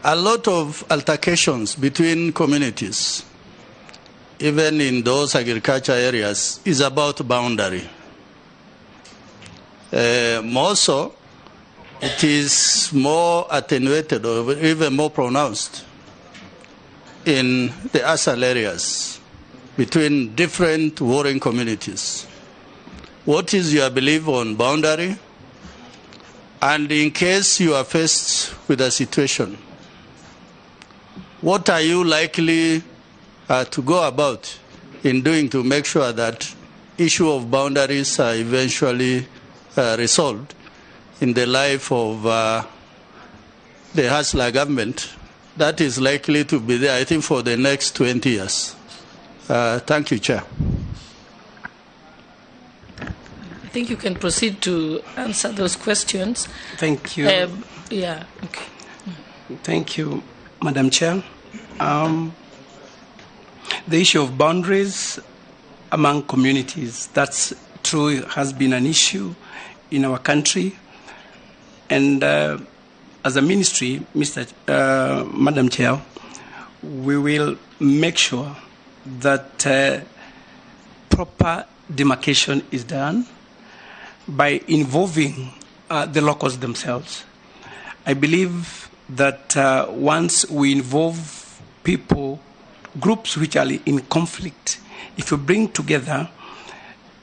A lot of altercations between communities, even in those agriculture areas, is about boundary. More so, it is more attenuated or even more pronounced in the ASAL areas between different warring communities. What is your belief on boundary? And in case you are faced with a situation, what are you likely to go about in doing to make sure that issue of boundaries are eventually resolved in the life of the Hasla government that is likely to be there, I think, for the next 20 years? Thank you, Chair. I think you can proceed to answer those questions. Thank you. Yeah, okay. Thank you, Madam Chair. The issue of boundaries among communities, that's true, has been an issue in our country. And as a ministry, Madam Chair, we will make sure that proper demarcation is done by involving the locals themselves. I believe that once we involve people, groups which are in conflict, if we bring together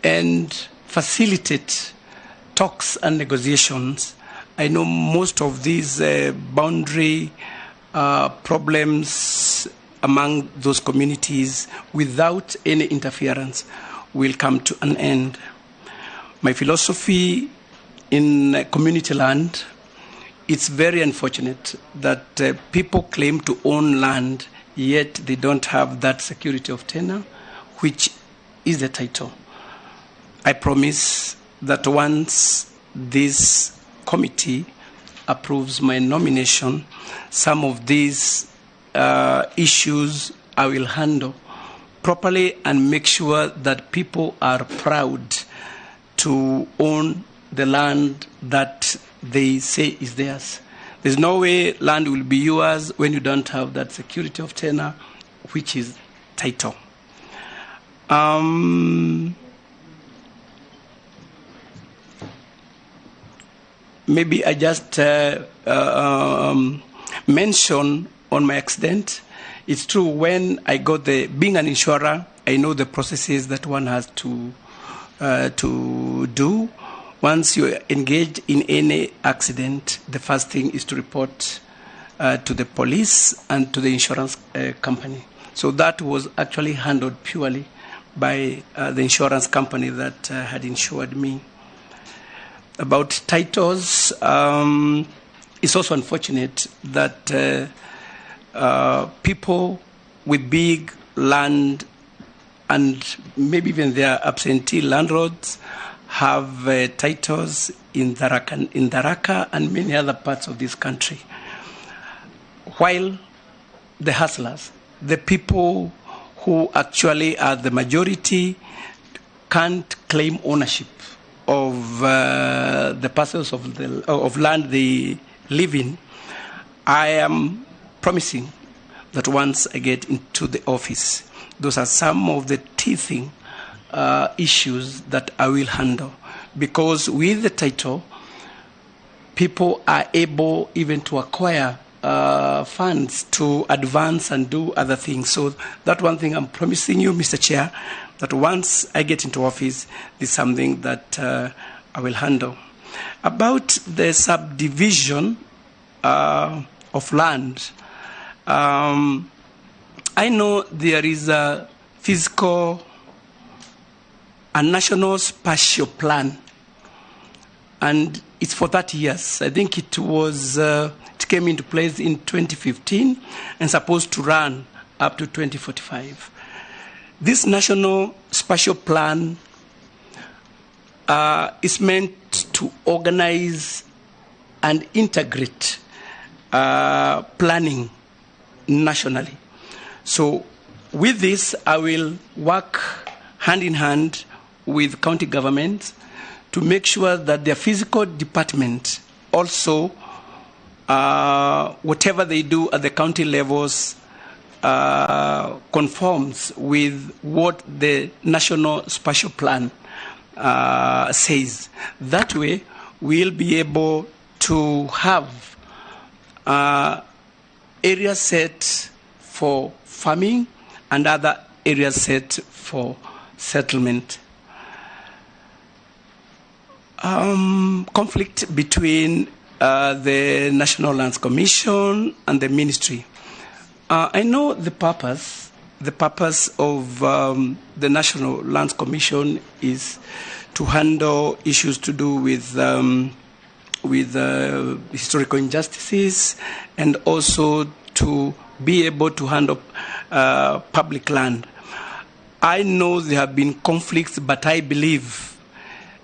and facilitate talks and negotiations, I know most of these boundary problems among those communities, without any interference, will come to an end. My philosophy in community land, it's very unfortunate that people claim to own land, yet they don't have that security of tenure, which is the title. I promise that once this committee approves my nomination, some of these issues I will handle properly and make sure that people are proud to own the land that they say is theirs. There's no way land will be yours when you don't have that security of tenure, which is title. Maybe I just mention on my accident. It's true, when I got being an insurer, I know the processes that one has to do. Once you're engaged in any accident, the first thing is to report to the police and to the insurance company. So that was actually handled purely by the insurance company that had insured me. About titles, it's also unfortunate that people with big land and maybe even their absentee landlords have titles in Tharaka and many other parts of this country. While the hustlers, the people who actually are the majority, can't claim ownership of the parcels of land they live in, I am promising that once I get into the office, those are some of the teething issues that I will handle. Because with the title, people are able even to acquire funds to advance and do other things. So that one thing I'm promising you, Mr. Chair, that once I get into office, this is something that I will handle. About the subdivision of land, I know there is a national spatial plan, and it's for 30 years. I think it came into place in 2015 and supposed to run up to 2045. This national spatial plan is meant to organize and integrate planning nationally. So with this, I will work hand in hand with county governments to make sure that their physical department also, whatever they do at the county levels, conforms with what the National Spatial Plan says. That way, we'll be able to have areas set for farming and other areas set for settlement. Conflict between the National Lands Commission and the ministry. I know the purpose of the National Lands Commission is to handle issues to do with historical injustices and also to be able to handle public land. I know there have been conflicts, but I believe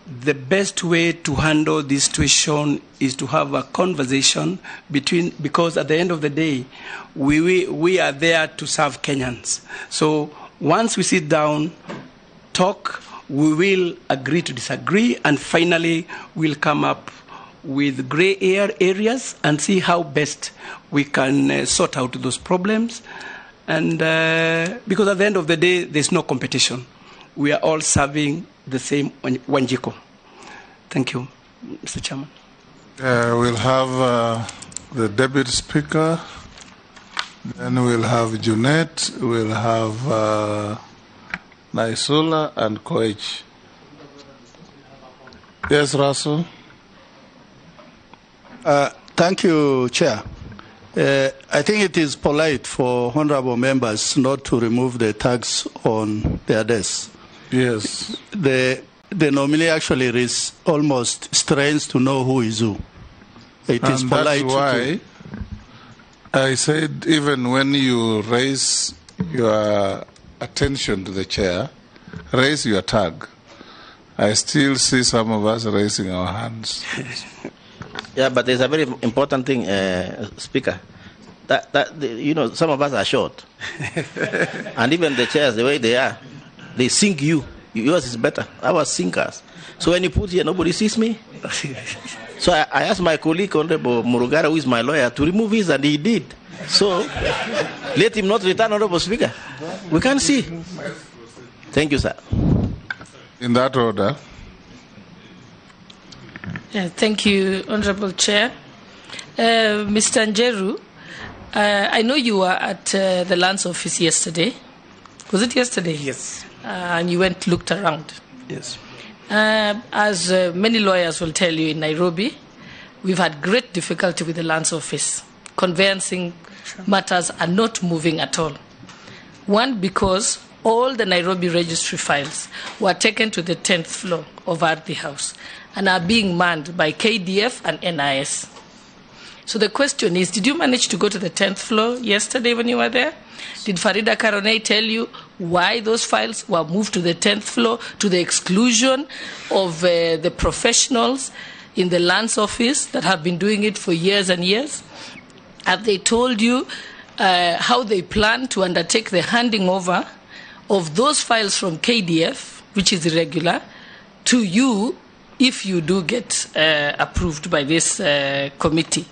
the best way to handle this situation is to have a conversation because at the end of the day, we are there to serve Kenyans. So once we sit down, talk, we will agree to disagree, and finally we'll come up with gray areas and see how best we can sort out those problems. And because at the end of the day, there's no competition. We are all serving the same Wanjiko. Thank you, Mr. Chairman. We'll have the Deputy Speaker, then we'll have Junet, we'll have Naisula and Koech. Yes, Russell? Thank you, Chair. I think it is polite for honorable members not to remove the tags on their desks. Yes. The nominee actually is almost strange to know who is who. It is polite. That's why I said even when you raise your attention to the chair, raise your tag. I still see some of us raising our hands. Yeah, but there's a very important thing, Speaker. That you know, some of us are short, and even the chairs, the way they are, they sink you. Yours is better. Our sinkers. So when you put here, nobody sees me. So I asked my colleague, Honorable Murugara, who is my lawyer, to remove his, and he did. So let him not return, Honorable Speaker. We can't see. Thank you, sir. In that order. Yeah, thank you, Honorable Chair. Mr. Njeru, I know you were at the Lands Office yesterday Was it yesterday? Yes. And you went, looked around. Yes. As many lawyers will tell you in Nairobi, we've had great difficulty with the lands office. Conveyancing matters are not moving at all. One, because all the Nairobi registry files were taken to the 10th floor of Ardhi House and are being manned by KDF and NIS. So the question is, did you manage to go to the 10th floor yesterday when you were there? Did Farida Karonei tell you why those files were moved to the 10th floor to the exclusion of the professionals in the lands office that have been doing it for years and years? Have they told you how they plan to undertake the handing over of those files from KDF, which is irregular, to you if you do get approved by this committee?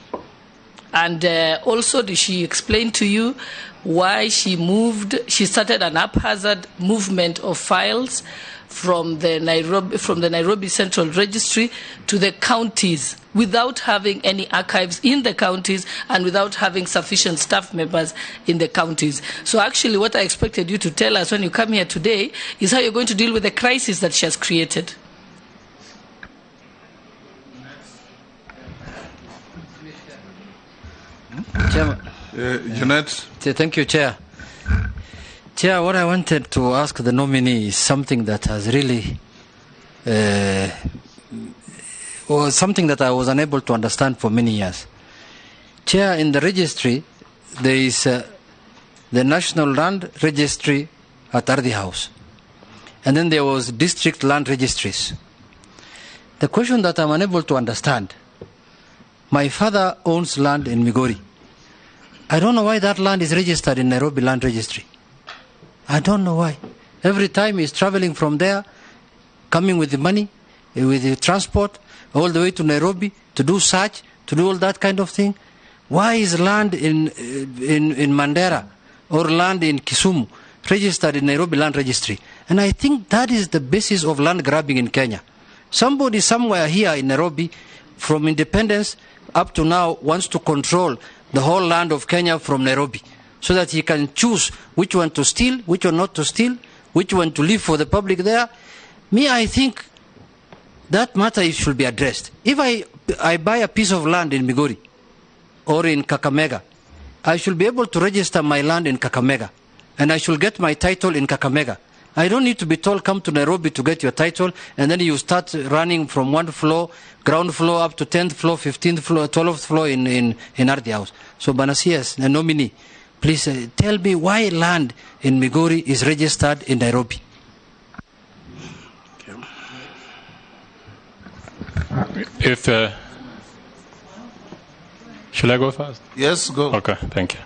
And also, did she explain to you why she started an haphazard movement of files from the Nairobi Central Registry to the counties without having any archives in the counties and without having sufficient staff members in the counties? So actually what I expected you to tell us when you come here today is how you're going to deal with the crisis that she has created. Chairman. Jeanette. Thank you, Chair. Chair, what I wanted to ask the nominee is something that has really was something that I was unable to understand for many years. Chair, in the registry, there is the National Land Registry at Ardhi House. And then there was district land registries. The question that I'm unable to understand, my father owns land in Migori. I don't know why that land is registered in Nairobi Land Registry. I don't know why. Every time he's traveling from there, coming with the money, with the transport, all the way to Nairobi to do search, to do all that kind of thing. Why is land in Mandera or land in Kisumu registered in Nairobi Land Registry? And I think that is the basis of land grabbing in Kenya. Somebody somewhere here in Nairobi, from independence up to now, wants to control the whole land of Kenya from Nairobi, so that he can choose which one to steal, which one not to steal, which one to leave for the public there. I think that matter should be addressed. If I buy a piece of land in Migori or in Kakamega, I should be able to register my land in Kakamega, and I should get my title in Kakamega. I don't need to be told, come to Nairobi to get your title, and then you start running from one floor, ground floor, up to 10th floor, 15th floor, 12th floor in Ardhi House. So, Banasias, the nominee, please tell me why land in Migori is registered in Nairobi. If shall I go first? Yes, go. Okay, thank you.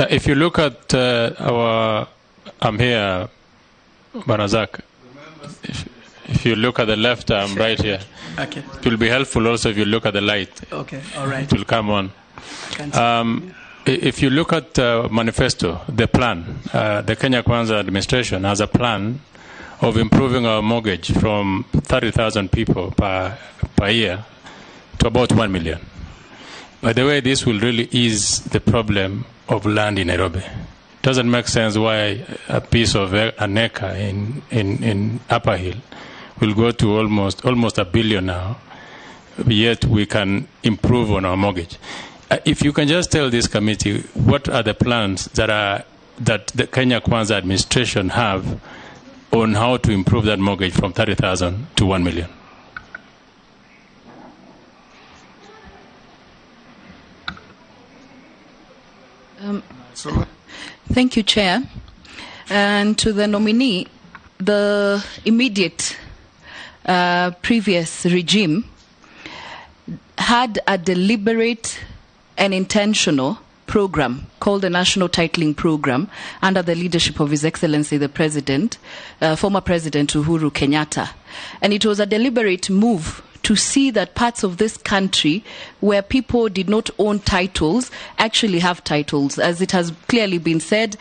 If you look at I'm here, Banazak. If you look at the left, I'm sure. Right here. Okay. It will be helpful also if you look at the light. Okay, all right. It will come on. If you look at manifesto, the plan, the Kenya Kwanza administration has a plan of improving our mortgage from 30,000 people per year to about 1 million. By the way, this will really ease the problem of land in Nairobi. It doesn't make sense why a piece of an acre in Upper Hill will go to almost $1 billion now, yet we can improve on our mortgage. If you can just tell this committee what are the plans that the Kenya Kwanza administration have on how to improve that mortgage from 30,000 to 1 million. Thank you, Chair. And to the nominee, the immediate previous regime had a deliberate and intentional program called the National Titling Program under the leadership of His Excellency the President, former President Uhuru Kenyatta. And it was a deliberate move to see that parts of this country where people did not own titles actually have titles. As it has clearly been said,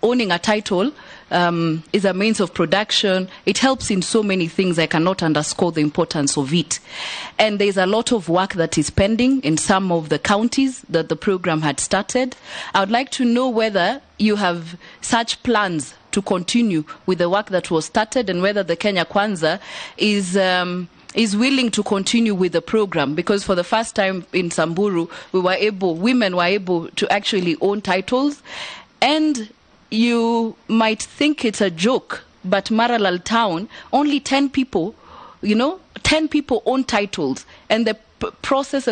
owning a title is a means of production. It helps in so many things. I cannot underscore the importance of it. And there's a lot of work that is pending in some of the counties that the program had started. I would like to know whether you have such plans to continue with the work that was started, and whether the Kenya Kwanza is willing to continue with the program, because for the first time in Samburu, women were able to actually own titles. And you might think it's a joke, but Maralal town, only 10 people, 10 people own titles, and the process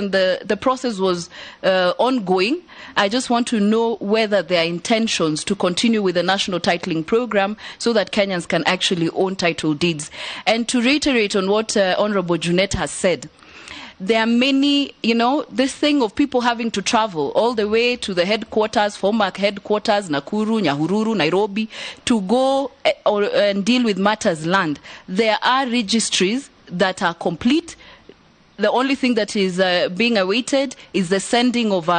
was ongoing. I just want to know whether there are intentions to continue with the national titling program so that Kenyans can actually own title deeds. And to reiterate on what Honorable Junet has said, there are many, this thing of people having to travel all the way to the headquarters, former headquarters, Nakuru, Nyahururu, Nairobi, to go and deal with matters land. There are registries that are complete. The only thing that is being awaited is the sending of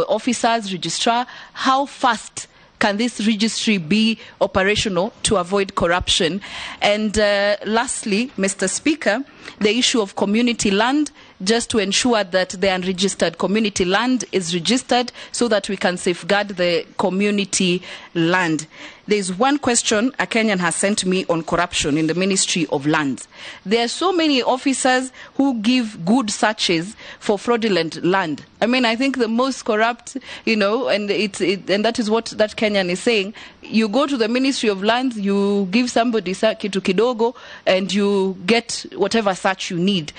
officers, registrar. How fast can this registry be operational to avoid corruption? And lastly, Mr. Speaker, the issue of community land, just to ensure that the unregistered community land is registered so that we can safeguard the community land. There is one question a Kenyan has sent me on corruption in the Ministry of Lands. There are so many officers who give good searches for fraudulent land. I mean, I think the most corrupt, and that is what that Kenyan is saying. You go to the Ministry of Lands, you give somebody kitu kidogo, and you get whatever search you need.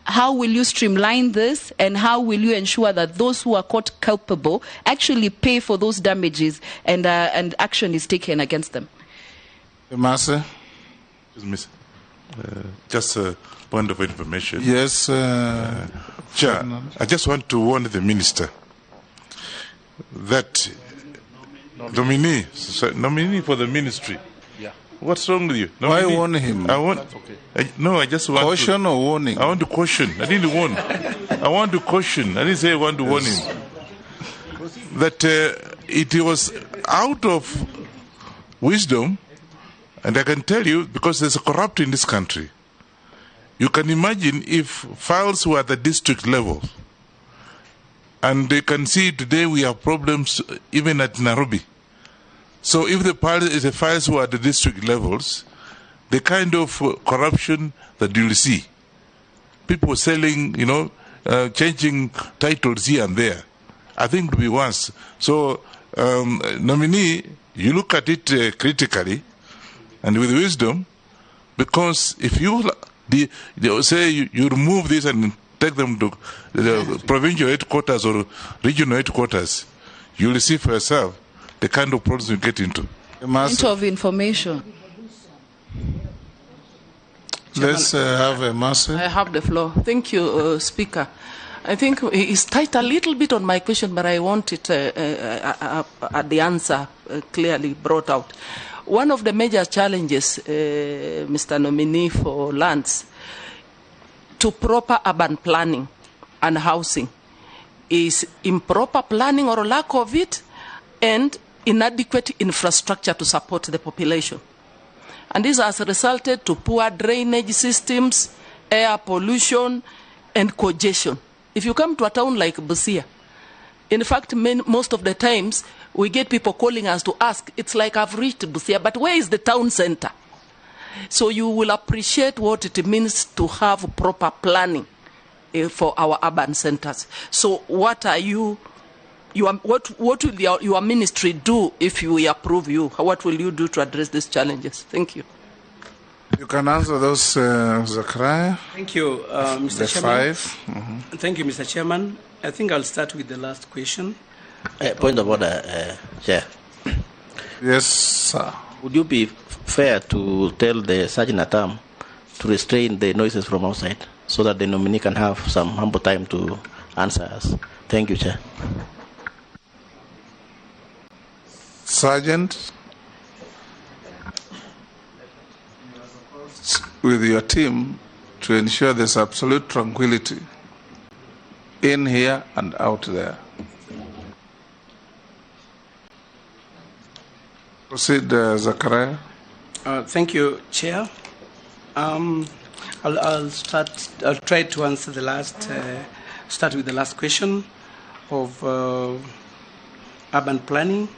How will you streamline this, and how will you ensure that those who are caught culpable actually pay for those damages, and action is taken against them? Master? Just a point of information. Yes, Chair, I just want to warn the minister that nominee for the ministry. Yeah. What's wrong with you? Why warn him? I just want caution or warning? I want to caution. I didn't warn. I want to caution. I didn't say I want to warn him. That it was out of wisdom, and I can tell you, because there's a corrupt in this country. You can imagine if files were at the district level, and they can see today we have problems even at Nairobi. So if the files were at the district levels, the kind of corruption that you'll see, people selling, changing titles here and there, I think it would be worse. So, nominee, you look at it critically and with wisdom, because if you say you remove this and take them to the provincial headquarters or regional headquarters, you'll see for yourself the kind of problems you get into. Point of information. Let's have a master. I have the floor. Thank you, Speaker. I think it's tight a little bit on my question, but I want it the answer clearly brought out. One of the major challenges, Mr. Nominee for lands, to proper urban planning and housing is improper planning or lack of it, and inadequate infrastructure to support the population. And this has resulted to poor drainage systems, air pollution, and congestion. If you come to a town like Busia, in fact, most of the times, we get people calling us to ask, it's like I've reached Busia, but where is the town center? So you will appreciate what it means to have proper planning for our urban centers. So what will your ministry do if we approve you? What will you do to address these challenges? Thank you. You can answer those, Zacharia. Thank you, Mr. Chairman. Thank you, Mr. Chairman. I think I'll start with the last question. Point of order, Chair. Yes, sir. Would you be fair to tell the Sergeant-at-Arms to restrain the noises from outside so that the nominee can have some humble time to answer us? Thank you, Chair. Sergeant, with your team to ensure there's absolute tranquility in here and out there. Proceed, Zacharia. Thank you, Chair. I'll try to answer the last. Start with the last question of urban planning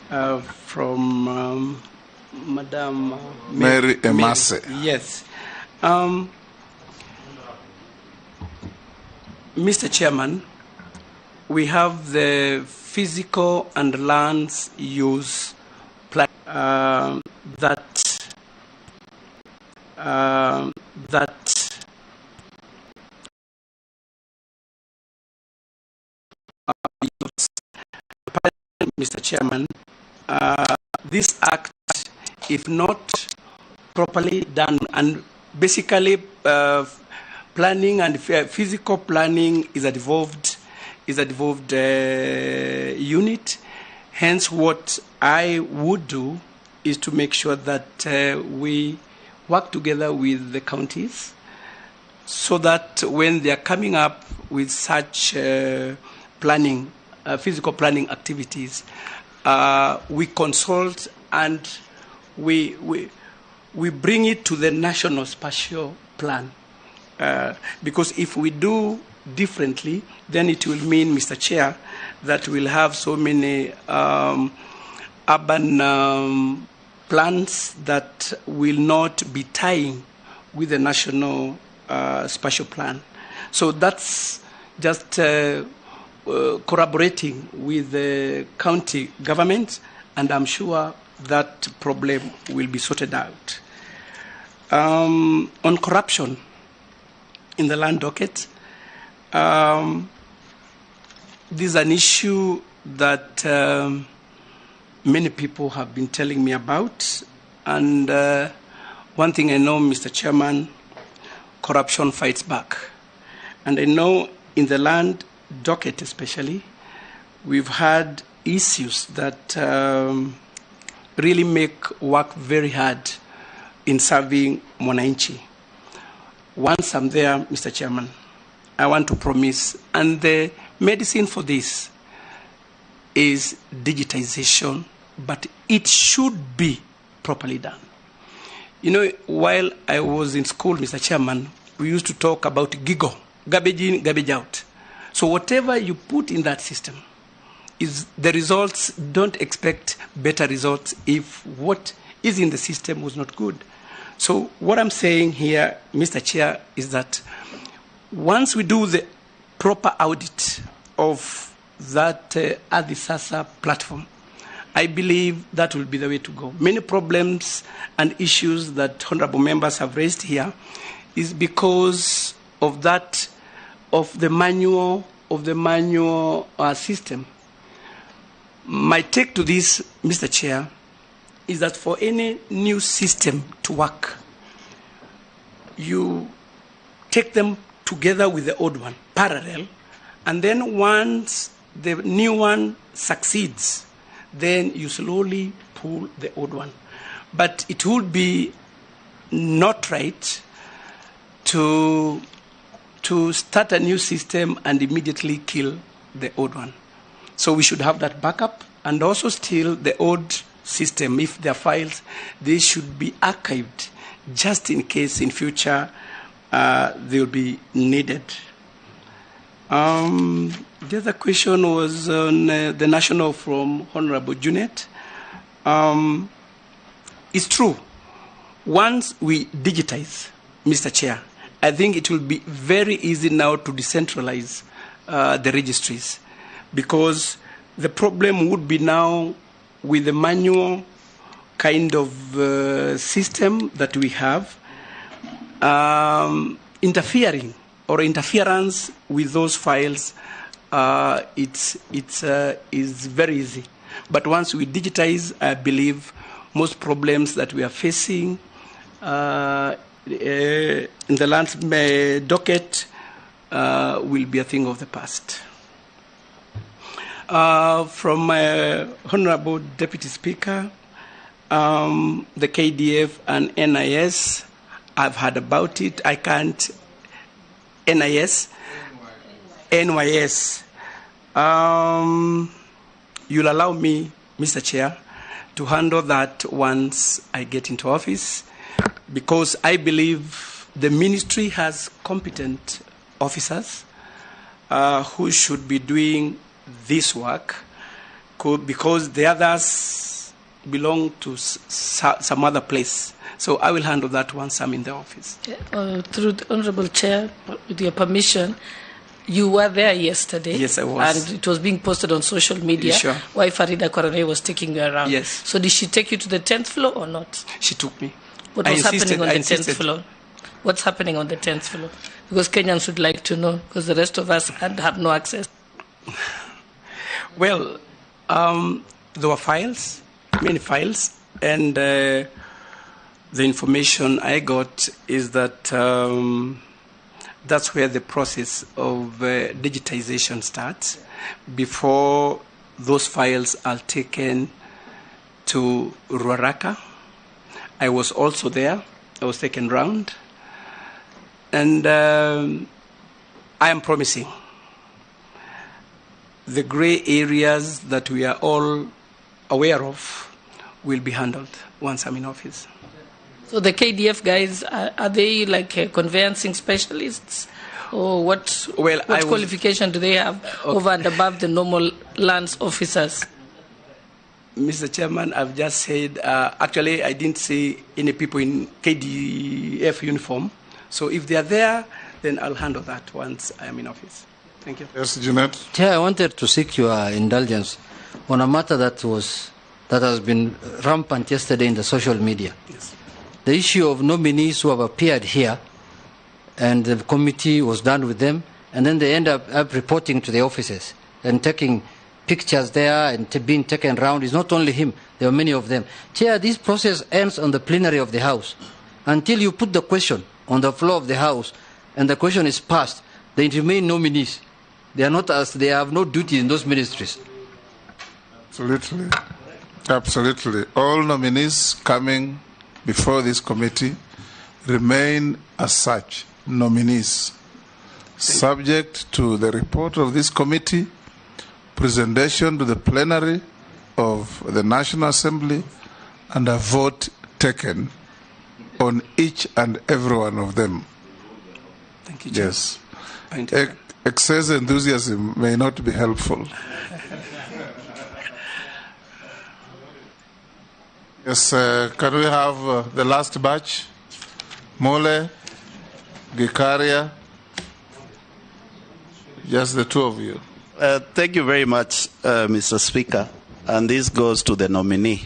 from Madam Mary Emase. Yes. Mr. Chairman, we have the physical and lands use plan that Mr. Chairman, this act, if not properly done, and basically planning and physical planning is a devolved unit. Hence, what I would do is to make sure that we work together with the counties, so that when they are coming up with such planning, physical planning activities, we consult and we bring it to the national spatial plan. Because if we do differently, then it will mean, Mr. Chair, that we'll have so many urban plans that will not be tying with the national spatial plan. So that's just corroborating with the county government, and I'm sure that problem will be sorted out. On corruption in the land docket, this is an issue that many people have been telling me about, and one thing I know, Mr. Chairman, corruption fights back. And I know in the land docket especially, we've had issues that really make work very hard in serving Mwananchi. Once I'm there, Mr. Chairman, I want to promise, and the medicine for this is digitization, but it should be properly done. You know, while I was in school, Mr. Chairman, we used to talk about GIGO, garbage in, garbage out. So whatever you put in that system, is the results, don't expect better results if what is in the system was not good. So what I'm saying here, Mr. Chair, is that once we do the proper audit of that Adisasa platform, I believe that will be the way to go. Many problems and issues that honorable members have raised here is because of that, of the manual system. My take to this, Mr. Chair, is that for any new system to work, you take them together with the old one, parallel, and then once the new one succeeds, then you slowly pull the old one. But it would be not right to start a new system and immediately kill the old one. So we should have that backup, and also still the old system, if there are files, they should be archived just in case in future they will be needed. The other question was on the national from Honorable Junet. It's true. Once we digitize, Mr. Chair, I think it will be very easy now to decentralize the registries, because the problem would be now with the manual kind of system that we have, interference with those files, is very easy. But once we digitize, I believe most problems that we are facing in the land docket will be a thing of the past. From Honorable Deputy Speaker, the KDF and NIS, I've heard about it. I can't. NIS. You'll allow me, Mr. Chair, to handle that once I get into office, because I believe the ministry has competent officers who should be doing this work, because the others belong to some other place. So I will handle that once I'm in the office. Through the Honourable Chair, with your permission, you were there yesterday. Yes, I was. And it was being posted on social media. Sure. Why Farida Korone was taking you around. Yes. So did she take you to the 10th floor or not? She took me. What was happening on the 10th floor? What's happening on the 10th floor? Because Kenyans would like to know, because the rest of us had no access. Well, there were files, many files, and the information I got is that that's where the process of digitization starts. Before those files are taken to Ruaraka, I was also there. I was taken round. And I am promising the grey areas that we are all aware of will be handled once I'm in office. So the KDF guys, are they like conveyancing specialists? Or what qualification do they have over and above the normal lands officers? Mr. Chairman, I've just said, actually I didn't see any people in KDF uniform. So if they are there, then I'll handle that once I am in office. Thank you. Yes, Jeanette. Chair, I wanted to seek your indulgence on a matter that has been rampant yesterday in the social media. Yes. The issue of nominees who have appeared here, and the committee was done with them, and then they end up reporting to the offices and taking pictures there and being taken around. It's not only him, there are many of them. Chair, this process ends on the plenary of the House. Until you put the question on the floor of the House and the question is passed, they remain nominees. They are not asked, they have no duty in those ministries. Absolutely. Absolutely. All nominees coming before this committee remain as such nominees, subject to the report of this committee, presentation to the plenary of the National Assembly, and a vote taken on each and every one of them. Thank you, Chair. Yes. Excess enthusiasm may not be helpful. Yes, can we have the last batch? Mole, Gikaria, just the two of you. Thank you very much, Mr. Speaker. And this goes to the nominee.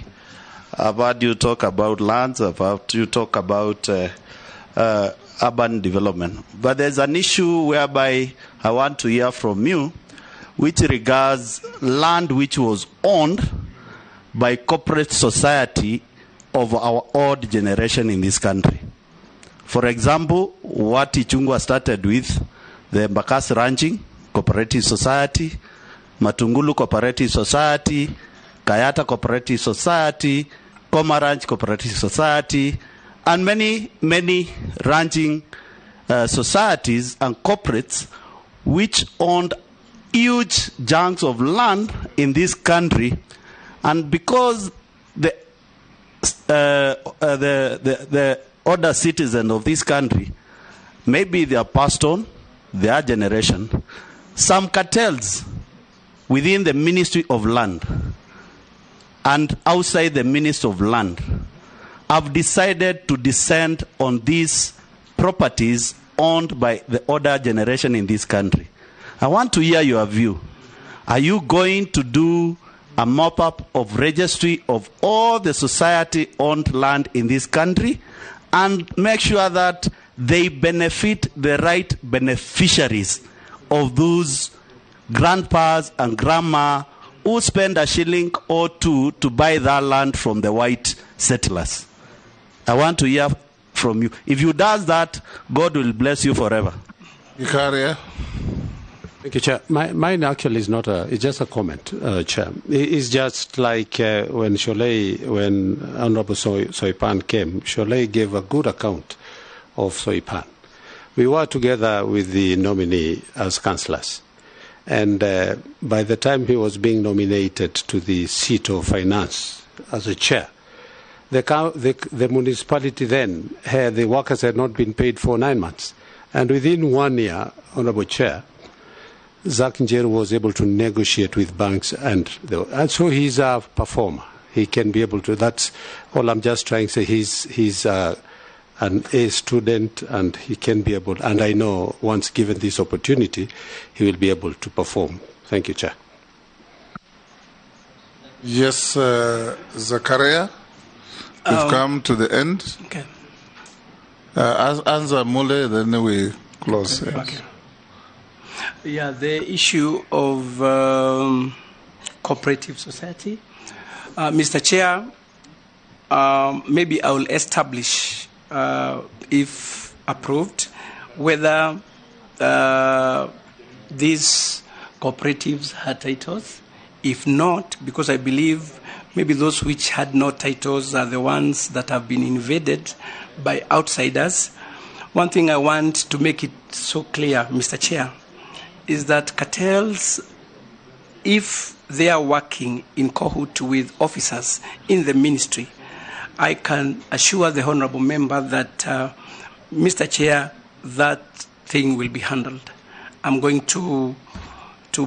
I've heard you talk about lands, I've heard you talk about urban development. But there's an issue whereby I want to hear from you, which regards land which was owned by corporate society of our old generation in this country. For example, what Ichungwa started with, the Mbakasi Ranching Cooperative Society, Matungulu Cooperative Society, Kayata Cooperative Society, Koma Ranch Cooperative Society, and many, many ranching societies and corporates which owned huge chunks of land in this country. And because the other citizens of this country, maybe they are passed on, their generation, some cartels within the Ministry of Land and outside the Ministry of Land have decided to descend on these properties owned by the older generation in this country. I want to hear your view. Are you going to do a mop-up of registry of all the society-owned land in this country and make sure that they benefit the right beneficiaries of those grandpas and grandma who spend a shilling or two to buy that land from the white settlers? I want to hear from you. If you do that, God will bless you forever. Zacharia. Thank you, Chair. Mine actually is not it's just a comment, Chair. It's just like when Honorable Soipan came, Sholei gave a good account of Soipan. We were together with the nominee as councillors. And by the time he was being nominated to the seat of finance as a chair, the municipality then, the workers had not been paid for 9 months. And within 1 year, Honourable Chair, Zach Njeru was able to negotiate with banks, and so he's a performer. He can be able to. That's all I'm just trying to say. He's an A student, and he can be able. And I know once given this opportunity, he will be able to perform. Thank you, Chair. Yes, Zacharia, we've come to the end. Okay. Answer Mule, then we close. Okay. Okay. Yeah, the issue of cooperative society. Mr. Chair, maybe I will establish, if approved, whether these cooperatives had titles. If not, because I believe maybe those which had no titles are the ones that have been invaded by outsiders. One thing I want to make it so clear, Mr. Chair, is that cartels, if they are working in cohort with officers in the ministry, I can assure the honorable member that, Mr. Chair, that thing will be handled. I'm going to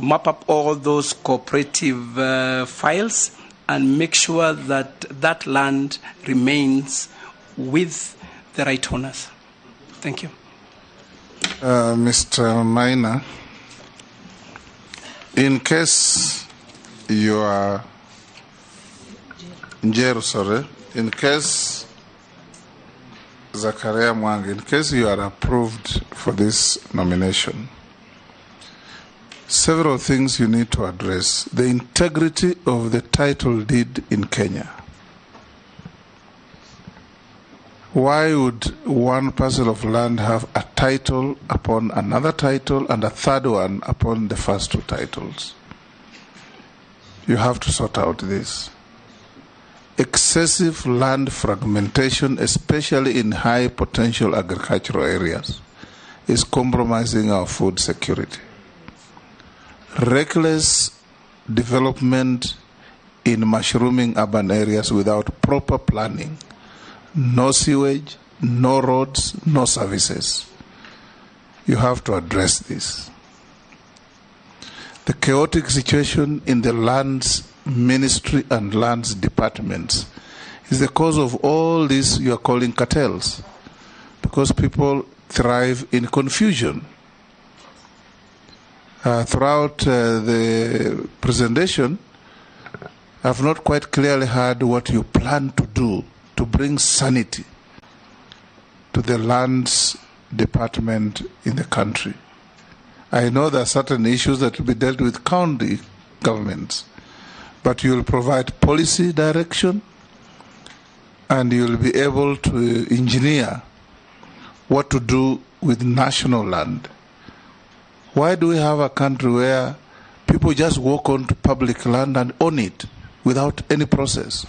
map up all those cooperative files and make sure that that land remains with the right owners. Thank you. Mr. Maina, in case you are Njeru, sorry, in case Zacharia Mwangi, in case you are approved for this nomination, several things you need to address. The integrity of the title deed in Kenya. Why would one parcel of land have a title upon another title and a third one upon the first two titles? You have to sort out this. Excessive land fragmentation, especially in high potential agricultural areas, is compromising our food security. Reckless development in mushrooming urban areas without proper planning. No sewage, no roads, no services. You have to address this. The chaotic situation in the lands ministry and lands departments is the cause of all this you are calling cartels, because people thrive in confusion. Throughout the presentation, I have not quite clearly heard what you plan to do to bring sanity to the lands department in the country. I know there are certain issues that will be dealt with county governments, but you will provide policy direction and you will be able to engineer what to do with national land. Why do we have a country where people just walk onto public land and own it without any process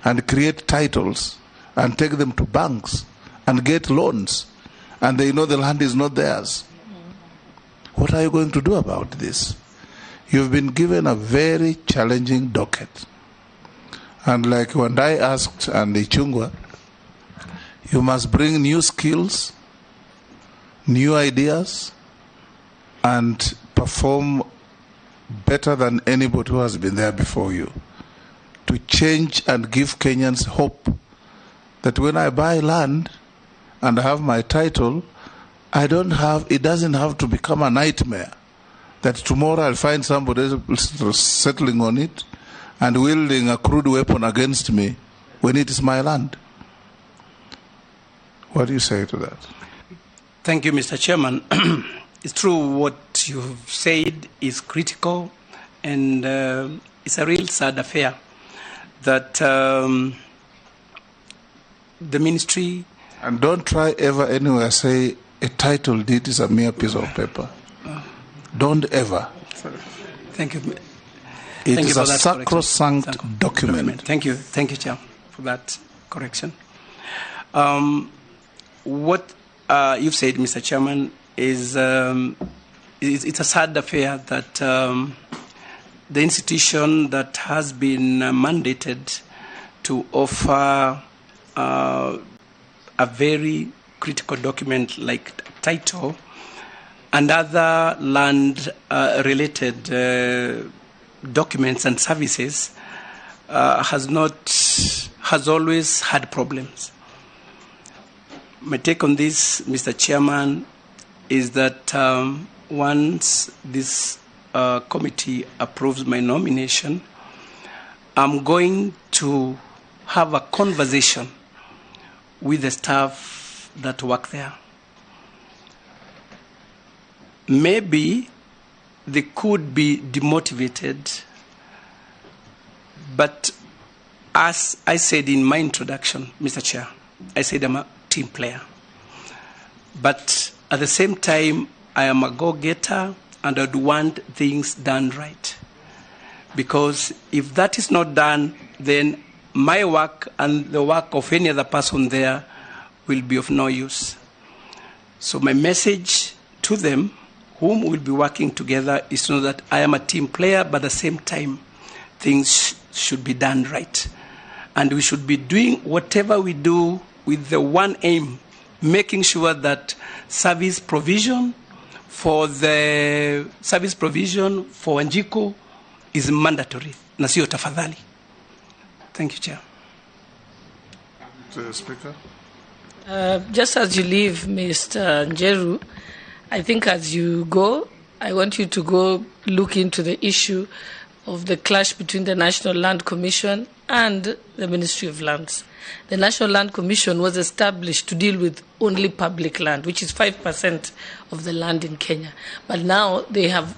and create titles and take them to banks and get loans and they know the land is not theirs? What are you going to do about this? You've been given a very challenging docket. And like when I asked Andy Chungwa, you must bring new skills, new ideas, and perform better than anybody who has been there before you, to change and give Kenyans hope that when I buy land and have my title, it doesn't have to become a nightmare that tomorrow I'll find somebody settling on it and wielding a crude weapon against me when it is my land. What do you say to that? Thank you, Mr. Chairman. It's true what you've said is critical, and it's a real sad affair that the ministry... And don't try ever anywhere say a title deed is a mere piece of paper. Don't ever. Thank you. It is a sacrosanct document. Thank you, Chair, for that correction. What you've said, Mr. Chairman, is it's a sad affair that the institution that has been mandated to offer a very critical document like title and other land related documents and services has always had problems. My take on this, Mr. Chairman, is that once this committee approves my nomination, I'm going to have a conversation with the staff that work there. Maybe they could be demotivated, but as I said in my introduction, Mr. Chair, I said I'm a team player. But at the same time, I am a go-getter and I'd want things done right. Because if that is not done, then my work and the work of any other person there will be of no use. So my message to them, whom we'll be working together, is to know that I am a team player, but at the same time, things should be done right. And we should be doing whatever we do with the one aim, making sure that service provision for Wanjiku is mandatory. Na sio tafadhali. Thank you, Chair. Speaker. Just as you leave, Mr. Njeru, I think as you go, I want you to go look into the issue of the clash between the National Land Commission and the Ministry of Lands. The National Land Commission was established to deal with only public land, which is 5% of the land in Kenya. But now they have,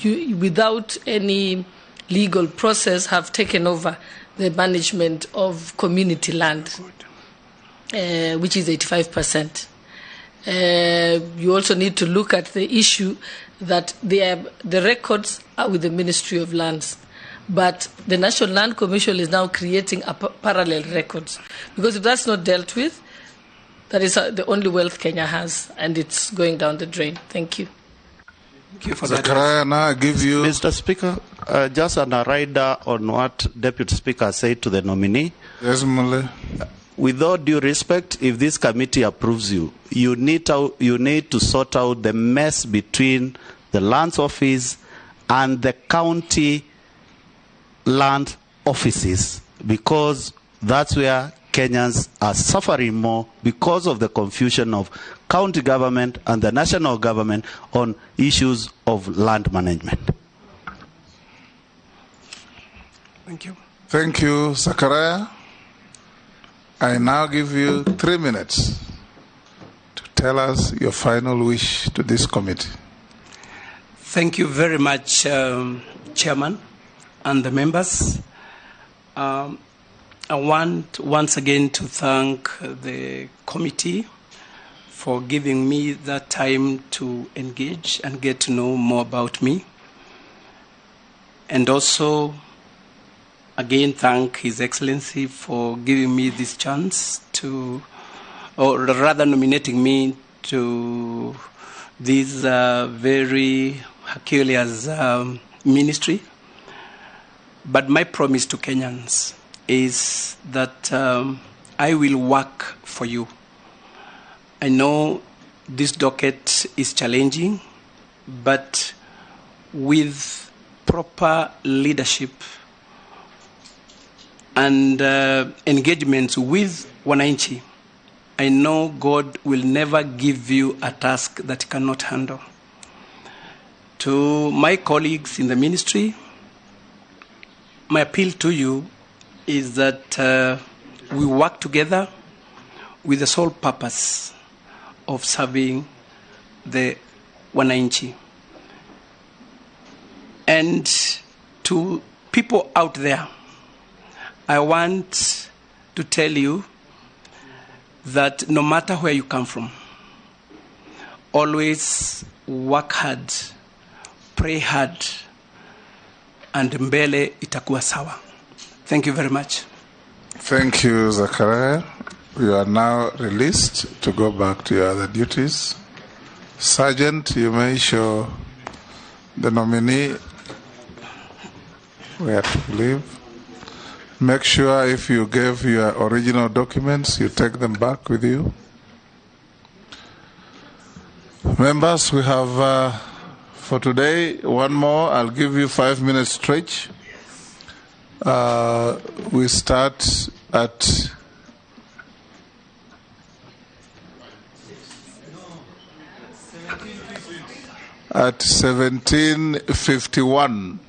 without any legal process, have taken over the management of community land, which is 85%. You also need to look at the issue that the records are with the Ministry of Lands. But the National Land Commission is now creating parallel records. Because if that's not dealt with, that is the only wealth Kenya has, and it's going down the drain. Thank you. Thank you for Zacharia, now I give you... Mr. Speaker, just on a rider on what Deputy Speaker said to the nominee. Yes, Mule. With all due respect, if this committee approves you, you need to sort out the mess between the lands office and the county land offices, because that's where Kenyans are suffering more because of the confusion of county government and the national government on issues of land management. Thank you. Thank you, Zacharia. I now give you 3 minutes to tell us your final wish to this committee. Thank you very much, Chairman and the members. I want once again to thank the committee for giving me that time to engage and get to know more about me. And also, again, thank His Excellency for giving me this chance to, or rather nominating me to this very Herculean ministry. But my promise to Kenyans is that I will work for you. I know this docket is challenging, but with proper leadership and engagements with wananchi, I know God will never give you a task that you cannot handle. To my colleagues in the ministry, my appeal to you is that we work together with the sole purpose of serving the wananchi. And to people out there, I want to tell you that no matter where you come from, always work hard, pray hard, and mbele itakuwa sawa. Thank you very much. Thank you, Zacharia. You are now released to go back to your other duties. Sergeant, you may show the nominee where to leave. Make sure if you gave your original documents, you take them back with you. Members, we have for today one more. I'll give you 5 minutes stretch. We start at 17:51.